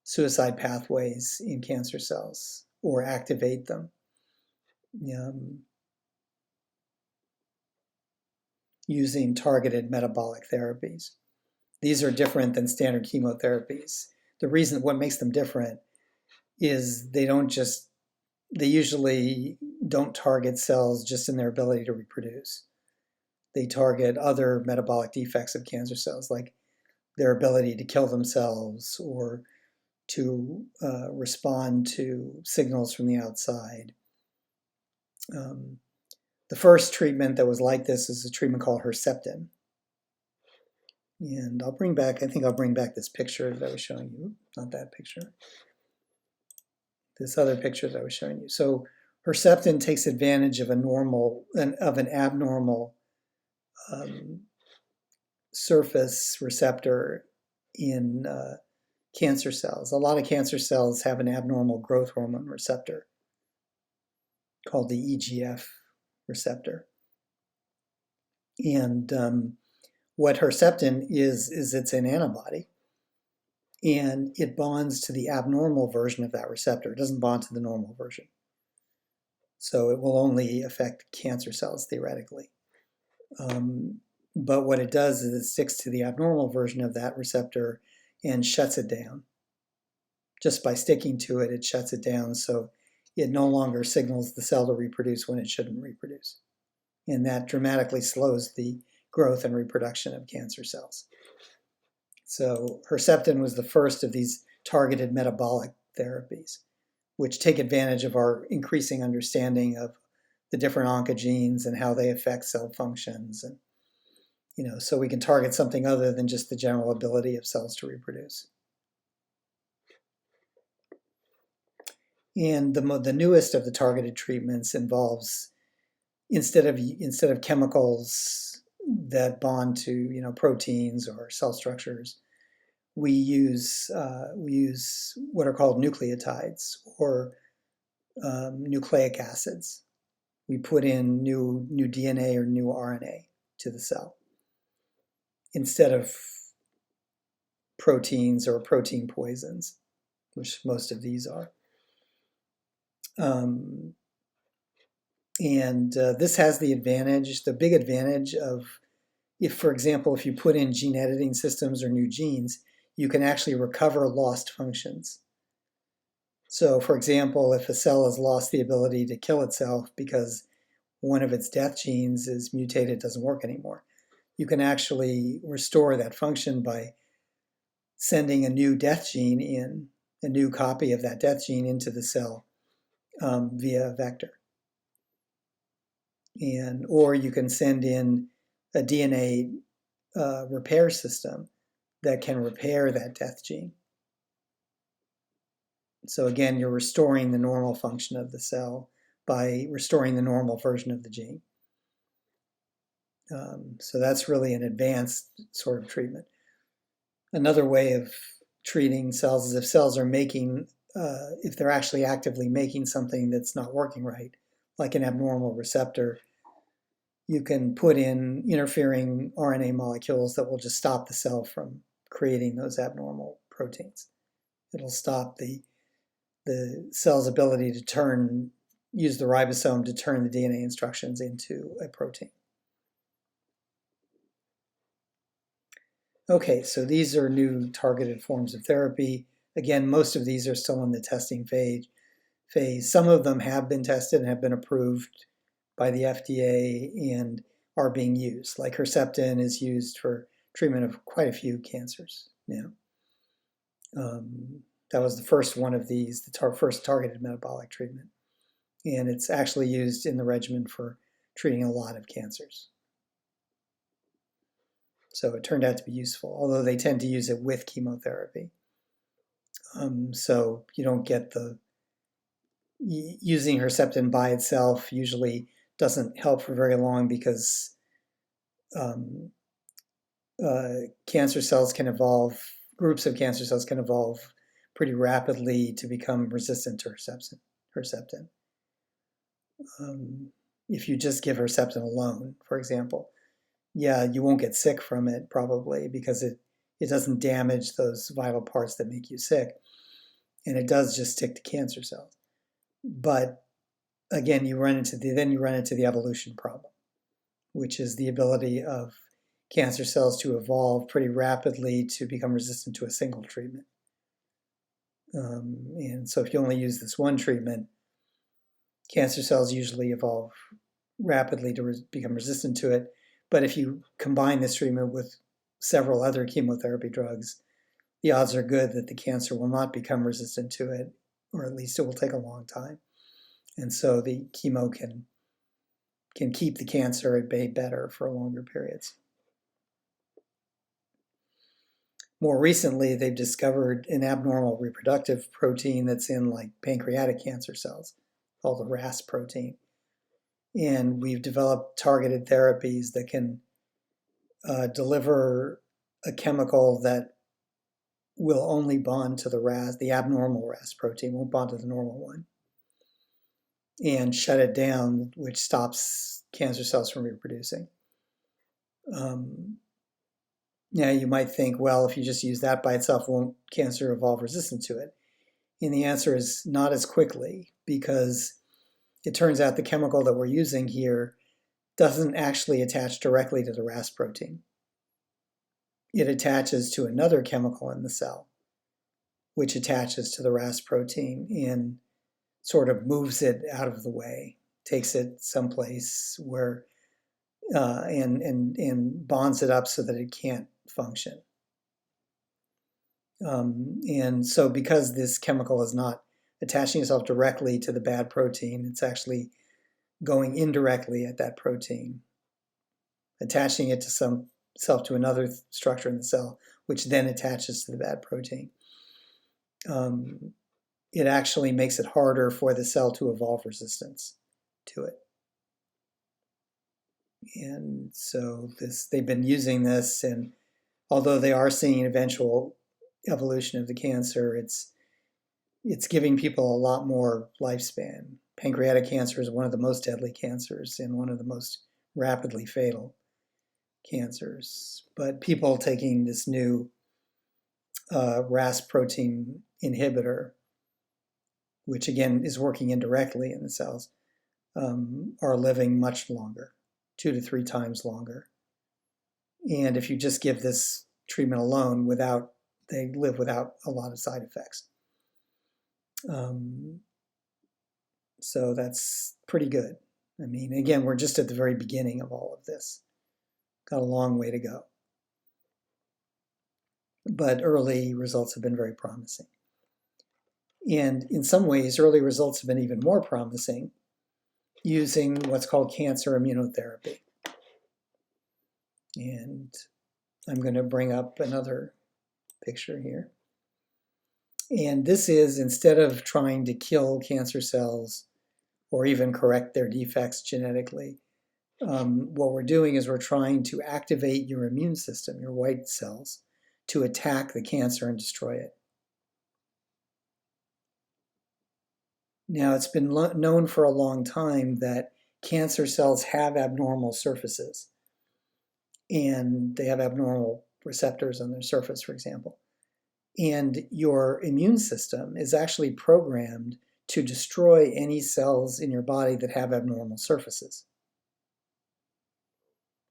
Speaker 1: suicide pathways in cancer cells or activate them. Using targeted metabolic therapies. These are different than standard chemotherapies. What makes them different is they usually don't target cells just in their ability to reproduce. They target other metabolic defects of cancer cells, like their ability to kill themselves or to respond to signals from the outside. The first treatment that was like this is a treatment called Herceptin. And I'll bring back this picture that I was showing you. Not that picture. This other picture that I was showing you. So Herceptin takes advantage of an abnormal surface receptor in cancer cells. A lot of cancer cells have an abnormal growth hormone receptor called the EGF receptor. And what Herceptin is it's an antibody, and it bonds to the abnormal version of that receptor. It doesn't bond to the normal version. So it will only affect cancer cells theoretically. But what it does is it sticks to the abnormal version of that receptor and shuts it down. Just by sticking to it, it shuts it down, so it no longer signals the cell to reproduce when it shouldn't reproduce. And that dramatically slows the growth and reproduction of cancer cells. So Herceptin was the first of these targeted metabolic therapies, which take advantage of our increasing understanding of the different oncogenes and how they affect cell functions. And, so we can target something other than just the general ability of cells to reproduce. And the newest of the targeted treatments involves, instead of chemicals that bond to proteins or cell structures, we use what are called nucleotides or nucleic acids. we put in new DNA or new RNA to the cell instead of proteins or protein poisons, which most of these are. This has the advantage, the big advantage of, if, for example, if you put in gene editing systems or new genes, you can actually recover lost functions. So, for example, if a cell has lost the ability to kill itself because one of its death genes is mutated, doesn't work anymore, you can actually restore that function by sending a new death gene in, a new copy of that death gene into the cell via a vector. Or you can send in a DNA repair system that can repair that death gene. So again, you're restoring the normal function of the cell by restoring the normal version of the gene. So that's really an advanced sort of treatment. Another way of treating cells is if cells are making, if they're actually actively making something that's not working right, like an abnormal receptor, you can put in interfering RNA molecules that will just stop the cell from creating those abnormal proteins. It'll stop the cell's ability to use the ribosome to turn the DNA instructions into a protein. Okay, so these are new targeted forms of therapy. Again, most of these are still in the testing phase. Some of them have been tested and have been approved by the FDA and are being used. Like Herceptin is used for treatment of quite a few cancers now. That was the first one of these, the first targeted metabolic treatment. And it's actually used in the regimen for treating a lot of cancers. So it turned out to be useful, although they tend to use it with chemotherapy. So you don't get using Herceptin by itself usually doesn't help for very long because cancer cells can evolve, groups of cancer cells can evolve pretty rapidly to become resistant to Herceptin. If you just give Herceptin alone, for example, yeah, you won't get sick from it probably because it doesn't damage those vital parts that make you sick. And it does just stick to cancer cells. But again, you run into the evolution problem, which is the ability of cancer cells to evolve pretty rapidly to become resistant to a single treatment. And so if you only use this one treatment, cancer cells usually evolve rapidly to become resistant to it. But if you combine this treatment with several other chemotherapy drugs, the odds are good that the cancer will not become resistant to it, or at least it will take a long time. And so the chemo can keep the cancer at bay better for longer periods. More recently, they've discovered an abnormal reproductive protein that's in like pancreatic cancer cells, called the RAS protein. And we've developed targeted therapies that can deliver a chemical that will only bond to the abnormal RAS protein, won't bond to the normal one, and shut it down, which stops cancer cells from reproducing. Now you might think, well, if you just use that by itself, won't cancer evolve resistant to it? And the answer is not as quickly, because it turns out the chemical that we're using here doesn't actually attach directly to the RAS protein. It attaches to another chemical in the cell, which attaches to the RAS protein and sort of moves it out of the way, takes it someplace where, and bonds it up so that it can't function. And so because this chemical is not attaching itself directly to the bad protein, it's actually going indirectly at that protein, attaching it to itself to another structure in the cell, which then attaches to the bad protein. It actually makes it harder for the cell to evolve resistance to it. And so they've been using this, and although they are seeing an eventual evolution of the cancer, it's giving people a lot more lifespan. Pancreatic cancer is one of the most deadly cancers and one of the most rapidly fatal cancers. But people taking this new RAS protein inhibitor, which again is working indirectly in the cells, are living much longer, 2 to 3 times longer. And if you just give this treatment alone, they live without a lot of side effects. So that's pretty good. I mean, again, we're just at the very beginning of all of this. Got a long way to go. But early results have been very promising. And in some ways, early results have been even more promising using what's called cancer immunotherapy. And I'm going to bring up another picture here. And this is, instead of trying to kill cancer cells or even correct their defects genetically, what we're doing is we're trying to activate your immune system, your white cells, to attack the cancer and destroy it. Now, it's been known for a long time that cancer cells have abnormal surfaces, and they have abnormal receptors on their surface, for example. And your immune system is actually programmed to destroy any cells in your body that have abnormal surfaces,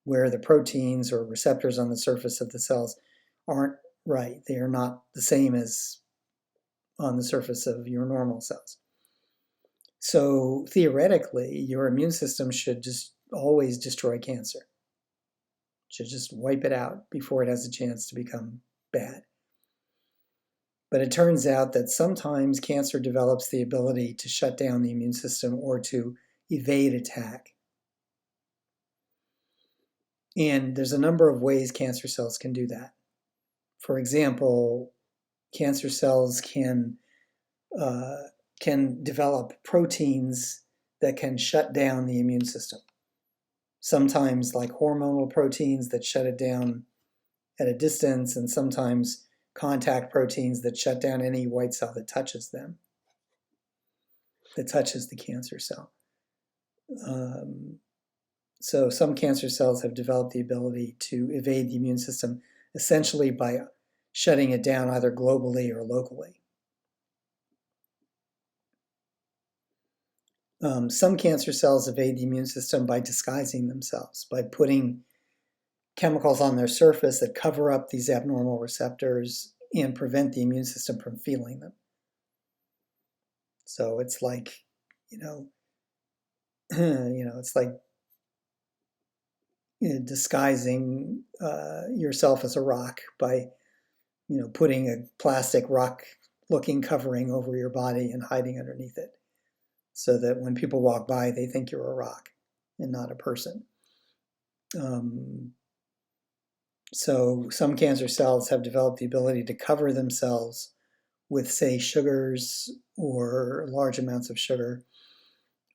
Speaker 1: where the proteins or receptors on the surface of the cells aren't right. They are not the same as on the surface of your normal cells. So theoretically, your immune system should just always destroy cancer. Should just wipe it out before it has a chance to become bad. But it turns out that sometimes cancer develops the ability to shut down the immune system or to evade attack. And there's a number of ways cancer cells can do that. For example, cancer cells can develop proteins that can shut down the immune system. Sometimes like hormonal proteins that shut it down at a distance, and sometimes contact proteins that shut down any white cell that touches them, that touches the cancer cell. So some cancer cells have developed the ability to evade the immune system essentially by shutting it down either globally or locally. Some cancer cells evade the immune system by disguising themselves, by putting chemicals on their surface that cover up these abnormal receptors and prevent the immune system from feeling them. So it's like, it's like disguising yourself as a rock by, putting a plastic rock-looking covering over your body and hiding underneath it, so that when people walk by, they think you're a rock and not a person. So some cancer cells have developed the ability to cover themselves with, say, sugars or large amounts of sugar,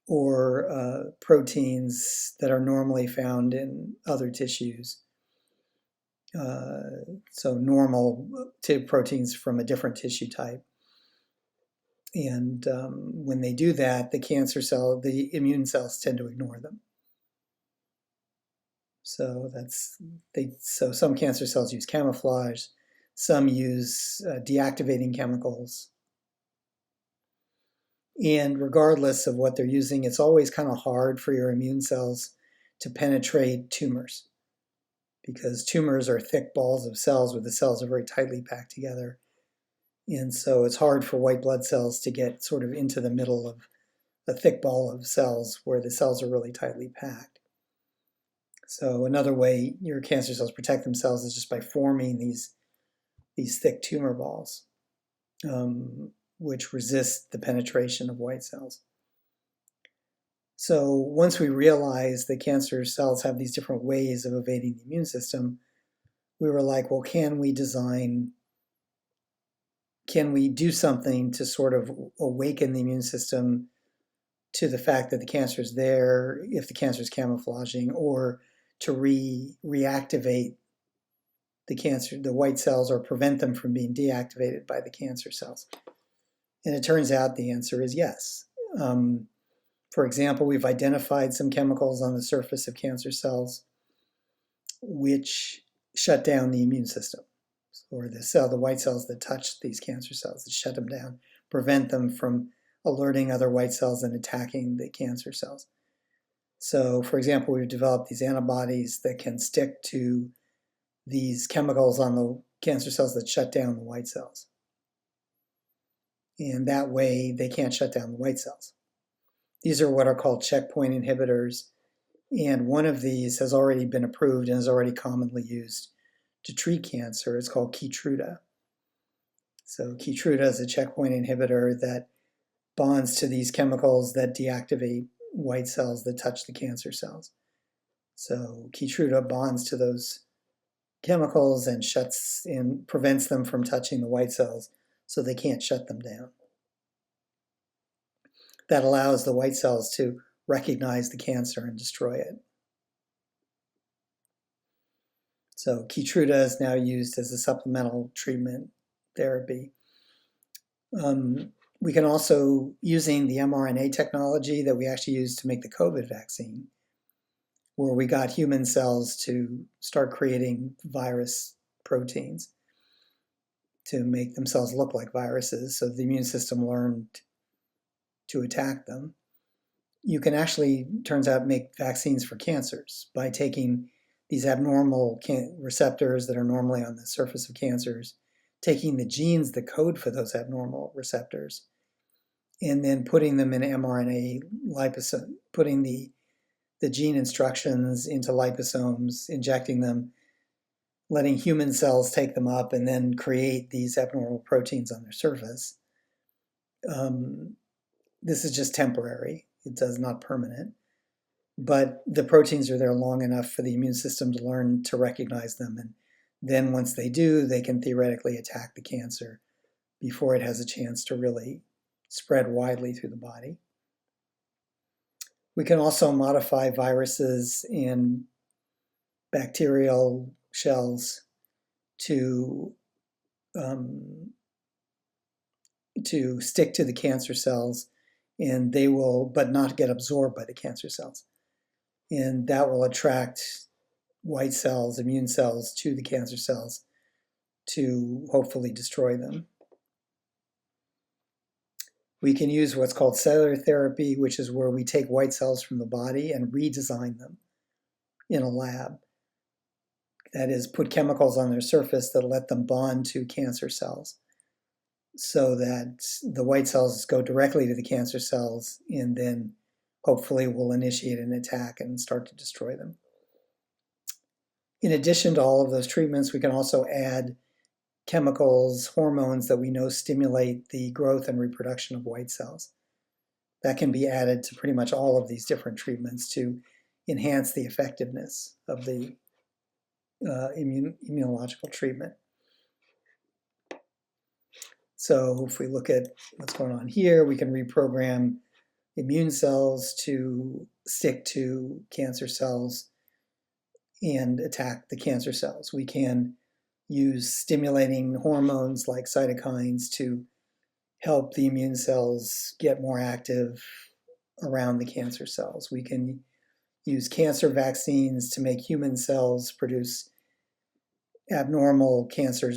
Speaker 1: or proteins that are normally found in other tissues. So normal proteins from a different tissue type. And when they do that, the immune cells tend to ignore them. So so some cancer cells use camouflage, some use deactivating chemicals. And regardless of what they're using, it's always kind of hard for your immune cells to penetrate tumors, because tumors are thick balls of cells where the cells are very tightly packed together. And so it's hard for white blood cells to get sort of into the middle of a thick ball of cells where the cells are really tightly packed. So another way your cancer cells protect themselves is just by forming these thick tumor balls, which resist the penetration of white cells. So once we realized that cancer cells have these different ways of evading the immune system, we were like, well, can we do something to sort of awaken the immune system to the fact that the cancer is there, if the cancer is camouflaging, or to reactivate the white cells, or prevent them from being deactivated by the cancer cells? And it turns out the answer is yes. For example, we've identified some chemicals on the surface of cancer cells which shut down the immune system, or the white cells that touch these cancer cells, that shut them down, prevent them from alerting other white cells and attacking the cancer cells. So, for example, we've developed these antibodies that can stick to these chemicals on the cancer cells that shut down the white cells. And that way, they can't shut down the white cells. These are what are called checkpoint inhibitors. And one of these has already been approved and is already commonly used to treat cancer. It's called Keytruda. So Keytruda is a checkpoint inhibitor that bonds to these chemicals that deactivate white cells that touch the cancer cells. So Keytruda bonds to those chemicals and prevents them from touching the white cells, so they can't shut them down. That allows the white cells to recognize the cancer and destroy it. So Keytruda is now used as a supplemental treatment therapy. We can also, using the mRNA technology that we actually used to make the COVID vaccine, where we got human cells to start creating virus proteins to make themselves look like viruses, so the immune system learned to attack them. You can actually, turns out, make vaccines for cancers by taking these abnormal receptors that are normally on the surface of cancers, taking the genes that code for those abnormal receptors, and then putting them in mRNA liposome, putting the gene instructions into liposomes, injecting them, letting human cells take them up, and then create these abnormal proteins on their surface. This is just temporary. It does not permanent. But the proteins are there long enough for the immune system to learn to recognize them. And then once they do, they can theoretically attack the cancer before it has a chance to really spread widely through the body. We can also modify viruses and bacterial shells to stick to the cancer cells, and they will, but not get absorbed by the cancer cells. And that will attract white cells, immune cells, to the cancer cells to hopefully destroy them. We can use what's called cellular therapy, which is where we take white cells from the body and redesign them in a lab. That is, put chemicals on their surface that let them bond to cancer cells so that the white cells go directly to the cancer cells and then hopefully will initiate an attack and start to destroy them. In addition to all of those treatments, we can also add chemicals, hormones that we know stimulate the growth and reproduction of white cells. That can be added to pretty much all of these different treatments to enhance the effectiveness of the immunological treatment. So if we look at what's going on here, we can reprogram immune cells to stick to cancer cells and attack the cancer cells. We can use stimulating hormones like cytokines to help the immune cells get more active around the cancer cells. We can use cancer vaccines to make human cells produce abnormal cancer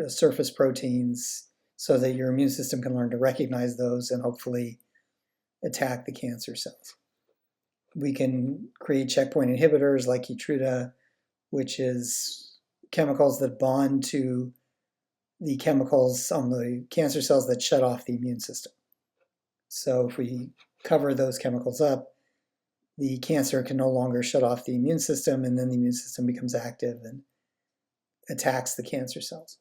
Speaker 1: surface proteins so that your immune system can learn to recognize those and hopefully attack the cancer cells. We can create checkpoint inhibitors like Keytruda, which is chemicals that bond to the chemicals on the cancer cells that shut off the immune system. So if we cover those chemicals up, the cancer can no longer shut off the immune system, and then the immune system becomes active and attacks the cancer cells.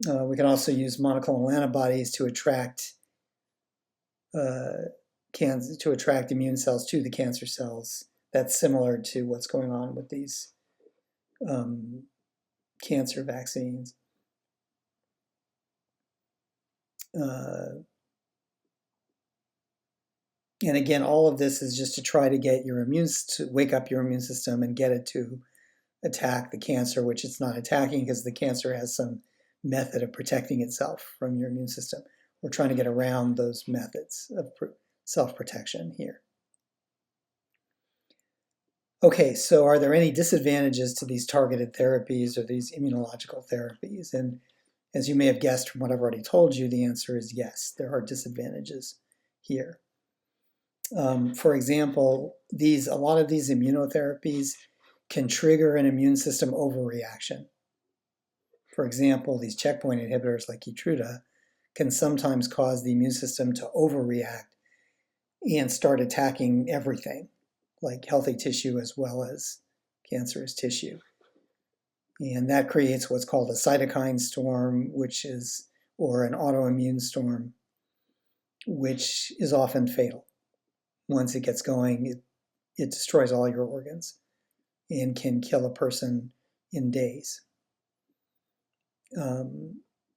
Speaker 1: We can also use monoclonal antibodies to attract immune cells to the cancer cells. That's similar to what's going on with these cancer vaccines. And again, all of this is just to try to get to wake up your immune system and get it to attack the cancer, which it's not attacking because the cancer has some method of protecting itself from your immune system. We're trying to get around those methods of self-protection here. Okay, so are there any disadvantages to these targeted therapies or these immunological therapies? And as you may have guessed from what I've already told you, the answer is yes, there are disadvantages here. For example, a lot of these immunotherapies can trigger an immune system overreaction. For example, these checkpoint inhibitors like Keytruda can sometimes cause the immune system to overreact and start attacking everything, like healthy tissue as well as cancerous tissue. And that creates what's called a cytokine storm, or an autoimmune storm, which is often fatal. Once it gets going, it destroys all your organs and can kill a person in days.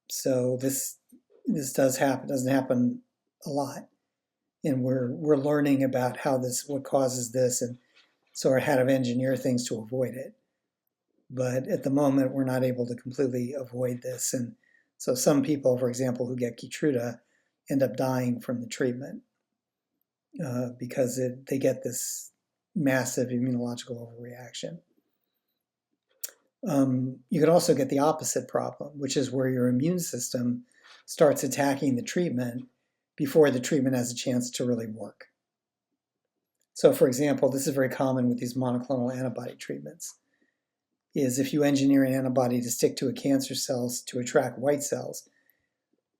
Speaker 1: So this does happen. Doesn't happen a lot, and we're learning about what causes this, and sort of how to engineer things to avoid it. But at the moment, we're not able to completely avoid this, and so some people, for example, who get Keytruda, end up dying from the treatment because they get this massive immunological overreaction. You could also get the opposite problem, which is where your immune system starts attacking the treatment before the treatment has a chance to really work. So, for example, this is very common with these monoclonal antibody treatments, is if you engineer an antibody to stick to a cancer cells to attract white cells,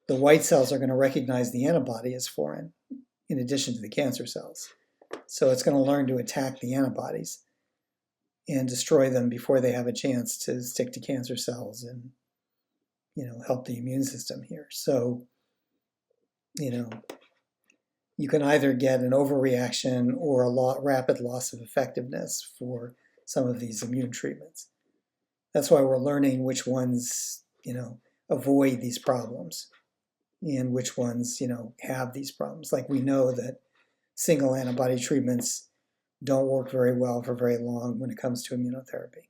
Speaker 1: the white cells are going to recognize the antibody as foreign, in addition to the cancer cells. So it's going to learn to attack the antibodies and destroy them before they have a chance to stick to cancer cells and, help the immune system here. So, you can either get an overreaction or a rapid loss of effectiveness for some of these immune treatments. That's why we're learning which ones, avoid these problems and which ones, have these problems. Like we know that single antibody treatments don't work very well for very long when it comes to immunotherapy.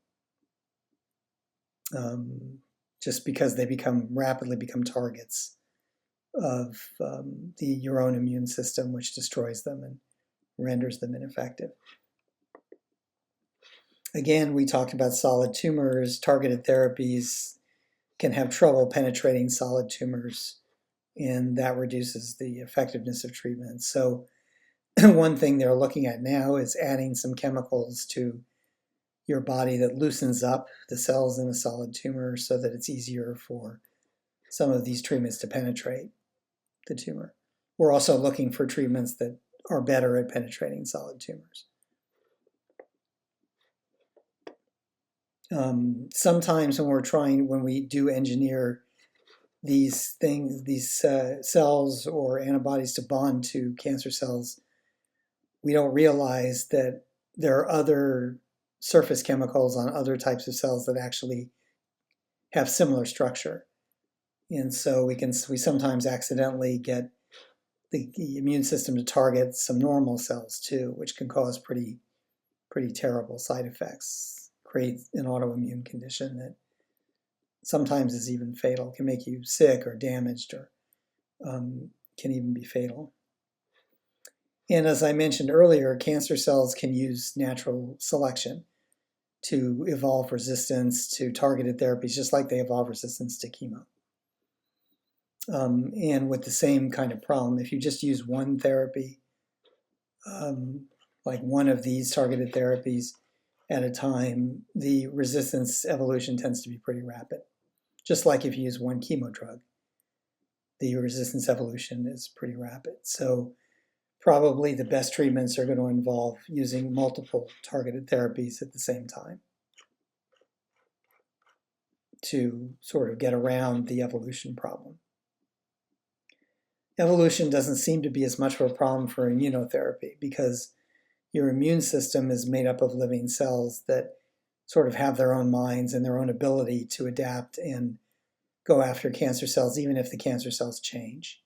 Speaker 1: Just because they rapidly become targets of your own immune system, which destroys them and renders them ineffective. Again, we talked about solid tumors. Targeted therapies can have trouble penetrating solid tumors, and that reduces the effectiveness of treatment. So one thing they're looking at now is adding some chemicals to your body that loosens up the cells in a solid tumor so that it's easier for some of these treatments to penetrate the tumor. We're also looking for treatments that are better at penetrating solid tumors. Sometimes when we do engineer these cells or antibodies to bond to cancer cells, we don't realize that there are other surface chemicals on other types of cells that actually have similar structure. And so we sometimes accidentally get the immune system to target some normal cells too, which can cause pretty terrible side effects, create an autoimmune condition that sometimes is even fatal, can make you sick or damaged, or can even be fatal. And as I mentioned earlier, cancer cells can use natural selection to evolve resistance to targeted therapies, just like they evolve resistance to chemo. And with the same kind of problem, if you just use one therapy, like one of these targeted therapies at a time, the resistance evolution tends to be pretty rapid. Just like if you use one chemo drug, the resistance evolution is pretty rapid. So probably the best treatments are going to involve using multiple targeted therapies at the same time to sort of get around the evolution problem. Evolution doesn't seem to be as much of a problem for immunotherapy because your immune system is made up of living cells that sort of have their own minds and their own ability to adapt and go after cancer cells, even if the cancer cells change.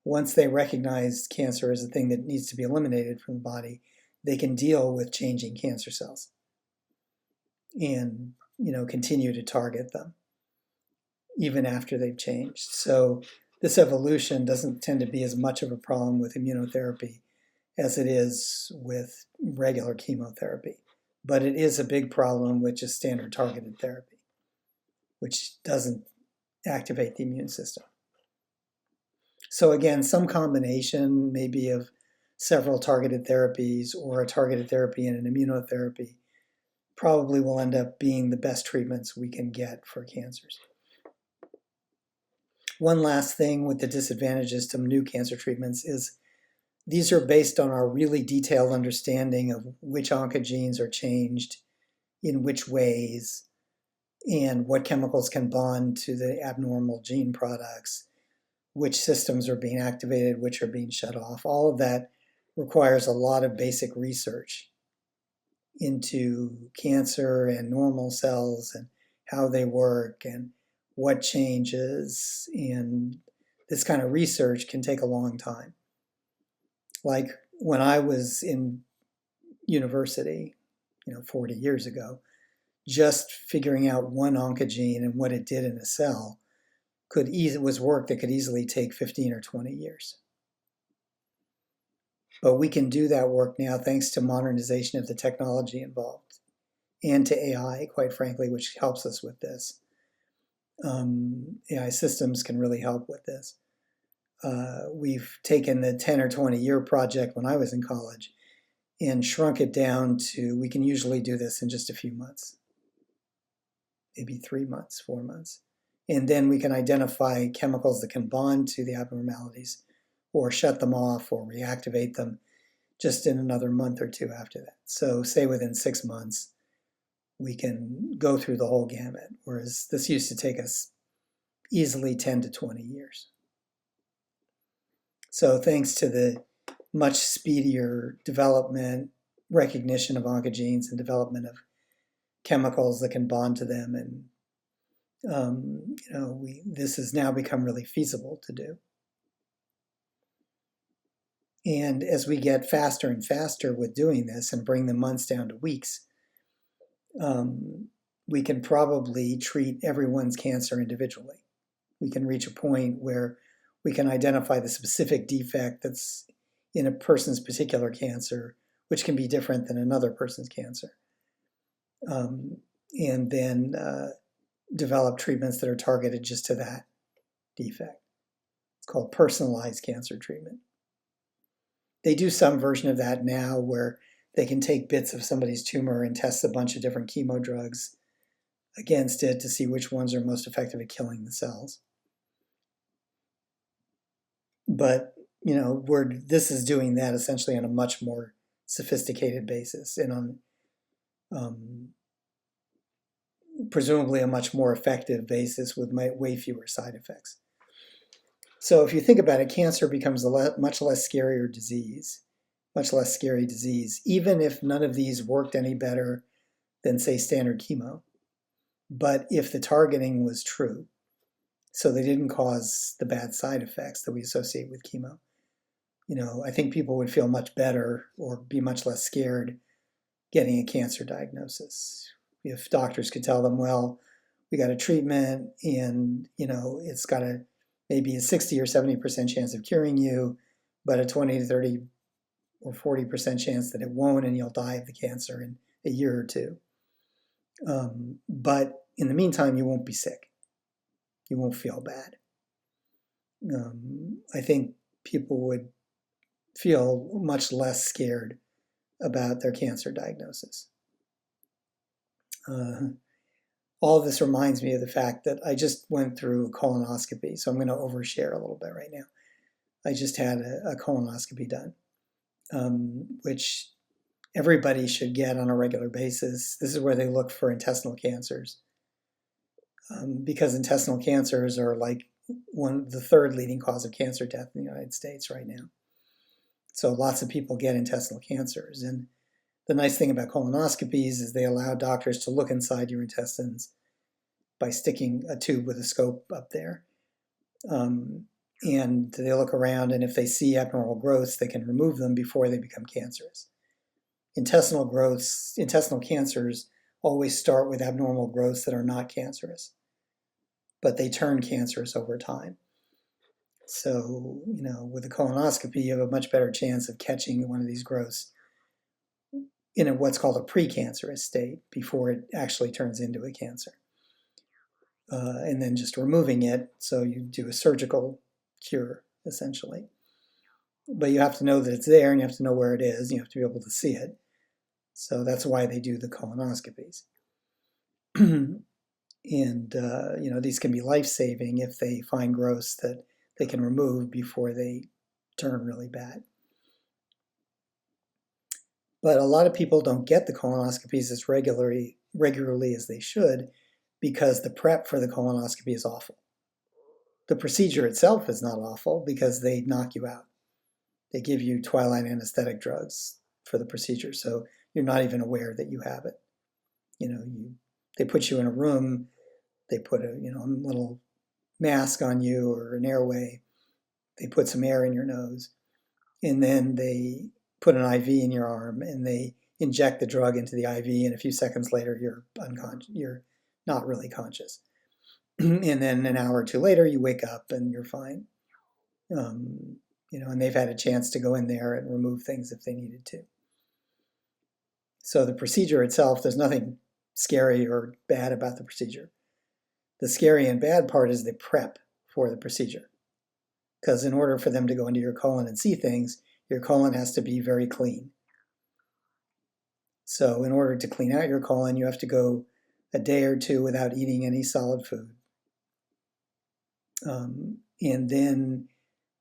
Speaker 1: Once they recognize cancer as a thing that needs to be eliminated from the body, they can deal with changing cancer cells and continue to target them even after they've changed. So this evolution doesn't tend to be as much of a problem with immunotherapy as it is with regular chemotherapy. But it is a big problem with just standard targeted therapy, which doesn't activate the immune system. So again, some combination maybe of several targeted therapies or a targeted therapy and an immunotherapy probably will end up being the best treatments we can get for cancers. One last thing with the disadvantages to new cancer treatments is these are based on our really detailed understanding of which oncogenes are changed, in which ways, and what chemicals can bond to the abnormal gene products, which systems are being activated, which are being shut off. All of that requires a lot of basic research into cancer and normal cells and how they work and what changes. And this kind of research can take a long time. Like when I was in university, 40 years ago, just figuring out one oncogene and what it did in a cell was work that could easily take 15 or 20 years. But we can do that work now thanks to modernization of the technology involved and to AI, quite frankly, which helps us with this. AI systems can really help with this. We've taken the 10 or 20 year project when I was in college and shrunk it down to, we can usually do this in just a few months, maybe 3 months, 4 months. And then we can identify chemicals that can bond to the abnormalities or shut them off or reactivate them just in another month or two after that. So say within 6 months, we can go through the whole gamut, whereas this used to take us easily 10 to 20 years. So thanks to the much speedier development, recognition of oncogenes and development of chemicals that can bond to them, and this has now become really feasible to do. And as we get faster and faster with doing this and bring the months down to weeks, we can probably treat everyone's cancer individually. We can reach a point where we can identify the specific defect that's in a person's particular cancer, which can be different than another person's cancer, and then develop treatments that are targeted just to that defect. It's called personalized cancer treatment. They do some version of that now where they can take bits of somebody's tumor and test a bunch of different chemo drugs against it to see which ones are most effective at killing the cells. But, this is doing that essentially on a much more sophisticated basis and on presumably a much more effective basis with way fewer side effects. So if you think about it, cancer becomes a much less scary disease, even if none of these worked any better than, say, standard chemo. But if the targeting was true, so they didn't cause the bad side effects that we associate with chemo, I think people would feel much better or be much less scared getting a cancer diagnosis. If doctors could tell them, well, we got a treatment and, it's got maybe a 60 or 70% chance of curing you, but a 20 to 30 or 40% chance that it won't and you'll die of the cancer in a year or two. But in the meantime, you won't be sick. You won't feel bad. I think people would feel much less scared about their cancer diagnosis. All of this reminds me of the fact that I just went through a colonoscopy, so I'm going to overshare a little bit right now. I just had a colonoscopy done, which everybody should get on a regular basis. This is where they look for intestinal cancers, because intestinal cancers are like the third leading cause of cancer death in the United States right now. So lots of people get intestinal cancers. And the nice thing about colonoscopies is they allow doctors to look inside your intestines by sticking a tube with a scope up there. And they look around, and if they see abnormal growths, they can remove them before they become cancerous. Intestinal cancers always start with abnormal growths that are not cancerous, but they turn cancerous over time. So, with a colonoscopy, you have a much better chance of catching one of these growths in what's called a precancerous state before it actually turns into a cancer. And then just removing it, so you do a surgical cure, essentially. But you have to know that it's there, and you have to know where it is, and you have to be able to see it. So that's why they do the colonoscopies. And these can be life-saving if they find growths that they can remove before they turn really bad. But a lot of people don't get the colonoscopies as regularly as they should, because the prep for the colonoscopy is awful. The procedure itself is not awful because they knock you out. They give you twilight anesthetic drugs for the procedure, so you're not even aware that you have it. They put you in a room, they put a little mask on you or an airway, they put some air in your nose, and then they put an IV in your arm, and they inject the drug into the IV, and a few seconds later you're unconscious. You're not really conscious. And then an hour or two later you wake up and you're fine. And they've had a chance to go in there and remove things if they needed to. So the procedure itself, there's nothing scary or bad about the procedure. The scary and bad part is the prep for the procedure. Because in order for them to go into your colon and see things, your colon has to be very clean. So in order to clean out your colon, you have to go a day or two without eating any solid food. And then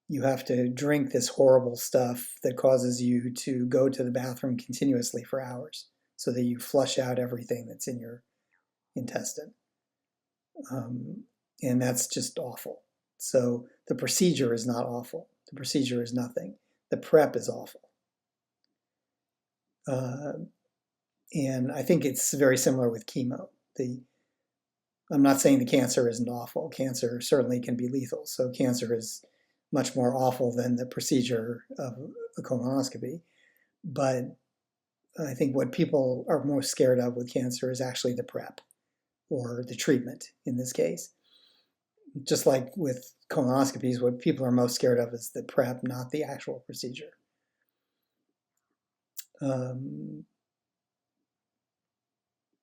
Speaker 1: you have to drink this horrible stuff that causes you to go to the bathroom continuously for hours so that you flush out everything that's in your intestine. And that's just awful. So the procedure is not awful. The procedure is nothing. The prep is awful. And I think it's very similar with chemo. I'm not saying the cancer isn't awful. Cancer certainly can be lethal. So cancer is much more awful than the procedure of a colonoscopy. But I think what people are most scared of with cancer is actually the prep, or the treatment in this case. Just like with colonoscopies, what people are most scared of is the prep, not the actual procedure.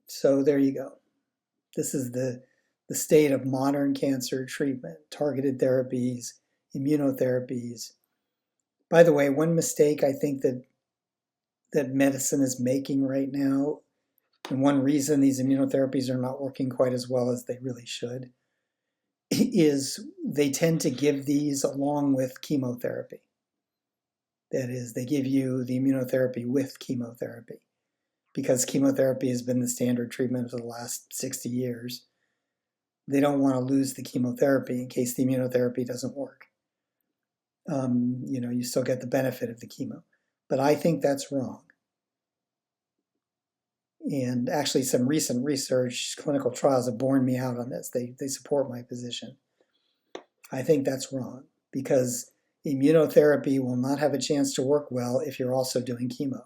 Speaker 1: So there you go. This is the state of modern cancer treatment: targeted therapies, immunotherapies. By the way, one mistake I think that medicine is making right now, and one reason these immunotherapies are not working quite as well as they really should, is they tend to give these along with chemotherapy. That is, they give you the immunotherapy with chemotherapy, because chemotherapy has been the standard treatment for the last 60 years. They don't want to lose the chemotherapy in case the immunotherapy doesn't work. You still get the benefit of the chemo. But I think that's wrong. And actually, some recent research, clinical trials, have borne me out on this. They support my position. I think that's wrong, because immunotherapy will not have a chance to work well if you're also doing chemo.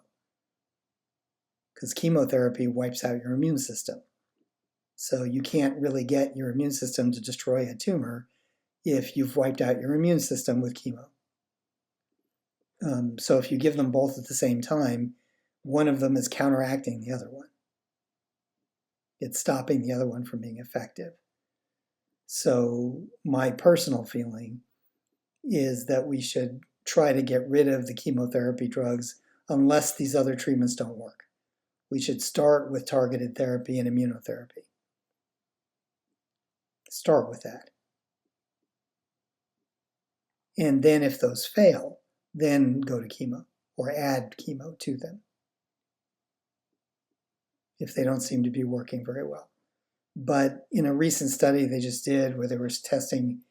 Speaker 1: Because chemotherapy wipes out your immune system. So you can't really get your immune system to destroy a tumor if you've wiped out your immune system with chemo. So if you give them both at the same time, one of them is counteracting the other one. It's stopping the other one from being effective. So my personal feeling is that we should try to get rid of the chemotherapy drugs unless these other treatments don't work. We should start with targeted therapy and immunotherapy. Start with that. And then if those fail, then go to chemo or add chemo to them if they don't seem to be working very well. But in a recent study they just did where they were testing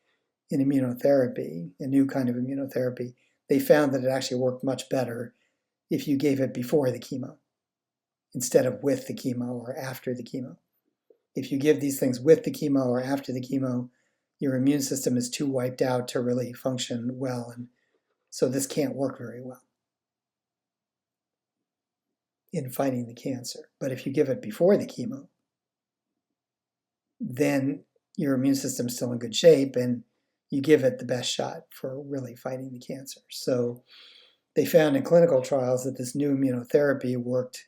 Speaker 1: in immunotherapy, a new kind of immunotherapy, they found that it actually worked much better if you gave it before the chemo instead of with the chemo or after the chemo. If you give these things with the chemo or after the chemo, your immune system is too wiped out to really function well, and so this can't work very well in fighting the cancer. But if you give it before the chemo, then your immune system's still in good shape and you give it the best shot for really fighting the cancer. So they found in clinical trials that this new immunotherapy worked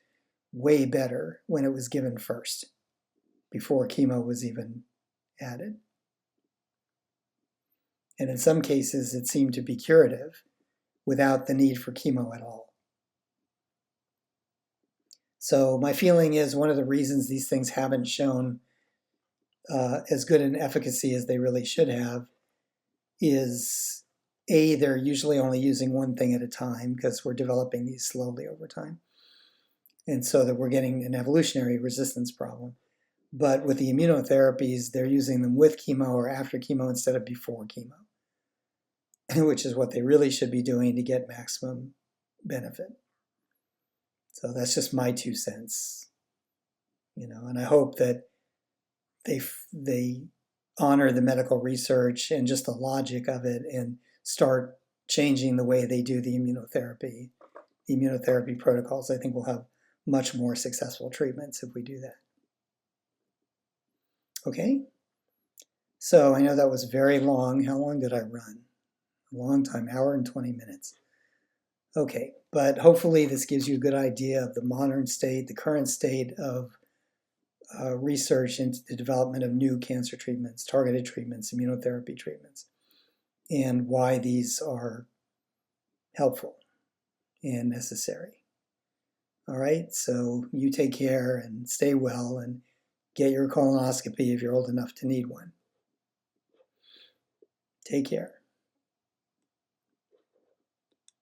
Speaker 1: way better when it was given first, before chemo was even added. And in some cases, it seemed to be curative without the need for chemo at all. So my feeling is one of the reasons these things haven't shown as good an efficacy as they really should have is, A, they're usually only using one thing at a time because we're developing these slowly over time. And so that we're getting an evolutionary resistance problem. But with the immunotherapies, they're using them with chemo or after chemo instead of before chemo, which is what they really should be doing to get maximum benefit. So that's just my 2 cents, and I hope that they honor the medical research and just the logic of it and start changing the way they do the immunotherapy protocols. I think we'll have much more successful treatments if we do that. Okay, so I know that was very long. How long did I run? A long time, hour and 20 minutes. Okay, but hopefully this gives you a good idea of the modern state, the current state of research into the development of new cancer treatments, targeted treatments, immunotherapy treatments, and why these are helpful and necessary. All right, so you take care and stay well and get your colonoscopy if you're old enough to need one. Take care.